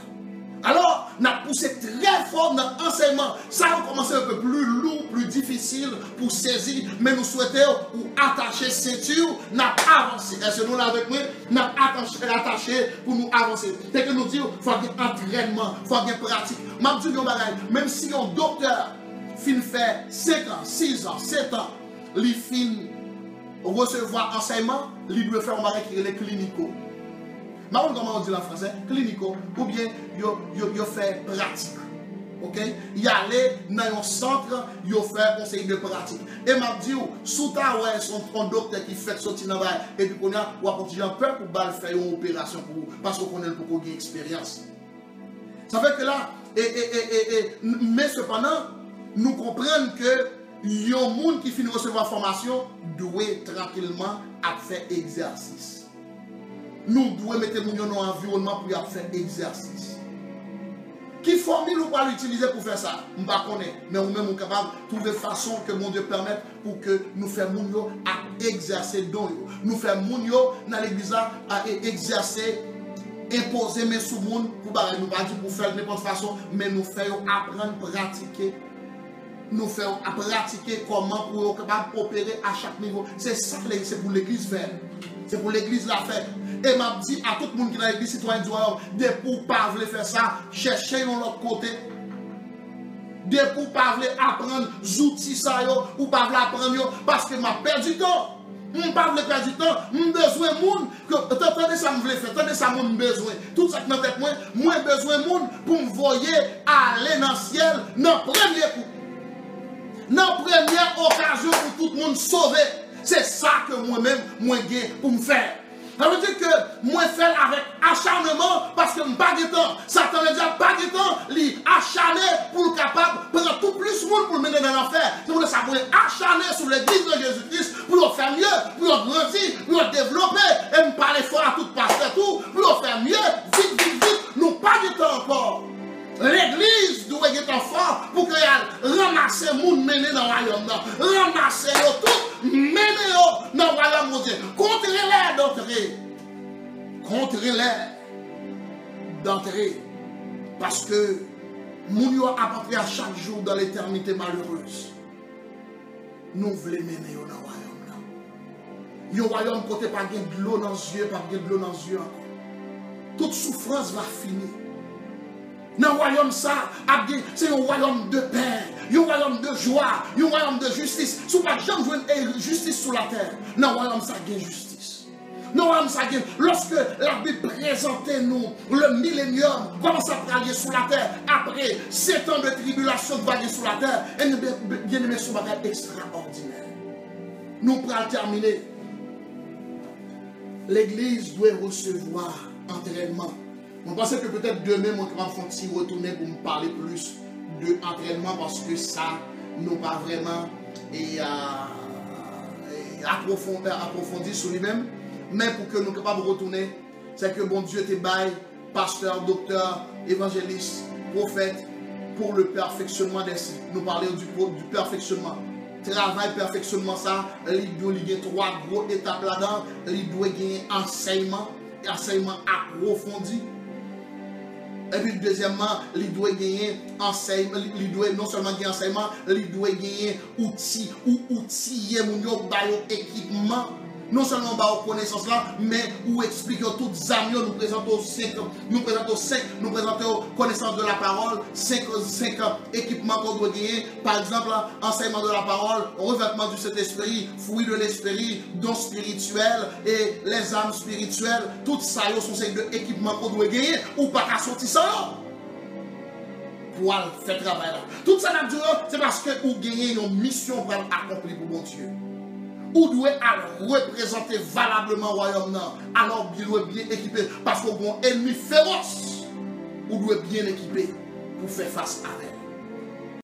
Speaker 1: Alors, on a poussé très fort dans l'enseignement. Ça a commencé un peu plus lourd, plus difficile pour saisir, mais nous souhaitons attacher ceinture, nous avons avancé. Est-ce que nous l'avons avec moi? Nous avons attaché pour nous avancer. C'est que nous disons, il faut qu'il y ait entraînement, il faut qu'il y ait pratique. Même si un docteur fin fait 5 ans, 6 ans, 7 ans, il fin recevoir enseignement, il doit faire un bagage qui est clinico. Comment on dit en français? Clinico, ou bien il fait pratique. Ok? Il y a allé dans un centre, il fait un conseil de pratique. Et m'a dit, sous ta ouais, son docteur qui fait sortir dans la et puis qu'on a continué un peu pour faire une opération parce qu'on a beaucoup d'expérience. Ça fait que là, mais cependant, nous comprenons que il y a un monde qui finit de recevoir formation doit tranquillement faire exercice. Nous devons mettre dans un environnement pour faire exercice. Qui formule ou pas l'utiliser pour faire ça? Je ne sais pas, mais nous-mêmes sommes capables de trouver façon que mon Dieu permette pour que nous fassions à exercer dans nous fassions dans l'église à exercer, imposer mes sous monde pour nous pas dire pour faire de n'importe façon, mais nous faisons apprendre à pratiquer. Nous faisons à pratiquer comment pour être capable d'opérer à chaque niveau. C'est ça que c'est pour l'église faire. C'est pour l'église la faire. Et m'a dit à tout le monde qui est dans l'église citoyenne du royaume, de pour pas vouloir faire ça, chercher de l'autre côté. De pour pas vouloir apprendre les outils ça ou pas vouloir apprendre parce que m'a perdu temps. On parle de perdre du temps, on besoin de monde, attendez ça, me faire, attendez ça, mon besoin. Tout ça qui dans tête, moi besoin de monde pour me voyer aller dans le ciel, dans le premier coup. Dans la première occasion pour tout le monde sauver. C'est ça que moi-même, moi, j'ai pour me faire. Ça veut dire que moi, je fais avec acharnement parce que je n'ai pas de temps. Satan n'a déjà pas de temps. Il acharné pour le capable, prendre tout plus de monde pour le mener dans l'enfer. C'est pour ça que acharné sur l'église de Jésus-Christ pour le faire mieux, pour le grandir, pour le développer. Et me parler fort à tout pasteur, tout, pour le faire mieux. Vite. Nous pas de temps encore. L'église doit être fort pour qu'elle ramasse les gens menés dans le royaume. Ramasse tout, menés dans le royaume de Dieu. Contre-les d'entrer. Contre-les d'entrer. Parce que nous avons apporté à chaque jour dans l'éternité malheureuse. Nous voulons mener dans le royaume. Le royaume côté pas de l'eau dans les yeux, pas de l'eau dans les yeux encore. Toute souffrance va finir. Dans le royaume, ça, c'est un royaume de paix, un royaume de joie, un royaume de justice. Si vous n'avez jamais joué justice sur la terre, dans le royaume, ça a justice. Dans le royaume, ça a lorsque la Bible présentait nous le millénium, comment ça va aller sur la terre, après 7 ans de tribulation qui va aller sur la terre, et nous bien aimé ce bagage extraordinaire. Nous pourrons terminer. L'Église doit recevoir entraînement. On pense que peut-être demain, moi, je vais retourner pour me parler plus de entraînement parce que ça, nous pas vraiment approfondi sur lui-même. Mais pour que nous soyons capables de retourner, c'est que bon Dieu te baille, pasteur, docteur, évangéliste, prophète, pour le perfectionnement des signes. Nous parlons du perfectionnement. Travail, perfectionnement, ça, il doit y avoir 3 grosses étapes là-dedans. Il doit y avoir enseignement approfondi. Et puis deuxièmement, il doit gagner enseignement, il doit non seulement gagner enseignement, il doit gagner outils ou outiller mon équipement. Non seulement par connaissance là, mais où expliquer toutes les amis, nous présentons 5, nous présentons connaissance de la parole, 5 équipements qu'on doit gagner. Par exemple, enseignement de la parole, revêtement du Saint-Esprit, fruit de l'Esprit, dons spirituels et les âmes spirituelles. Tout ça, sont ces équipements qu'on doit gagner ou pas qu'à sortir ça. Pour faire travail là. Tout ça, c'est parce que vous gagnez une mission pour accomplir pour mon Dieu. Ou doit représenter valablement le royaume, alors il doit bien équipé, parce qu'on a un ennemi féroce, ou doit bien équipé pour faire face à elle.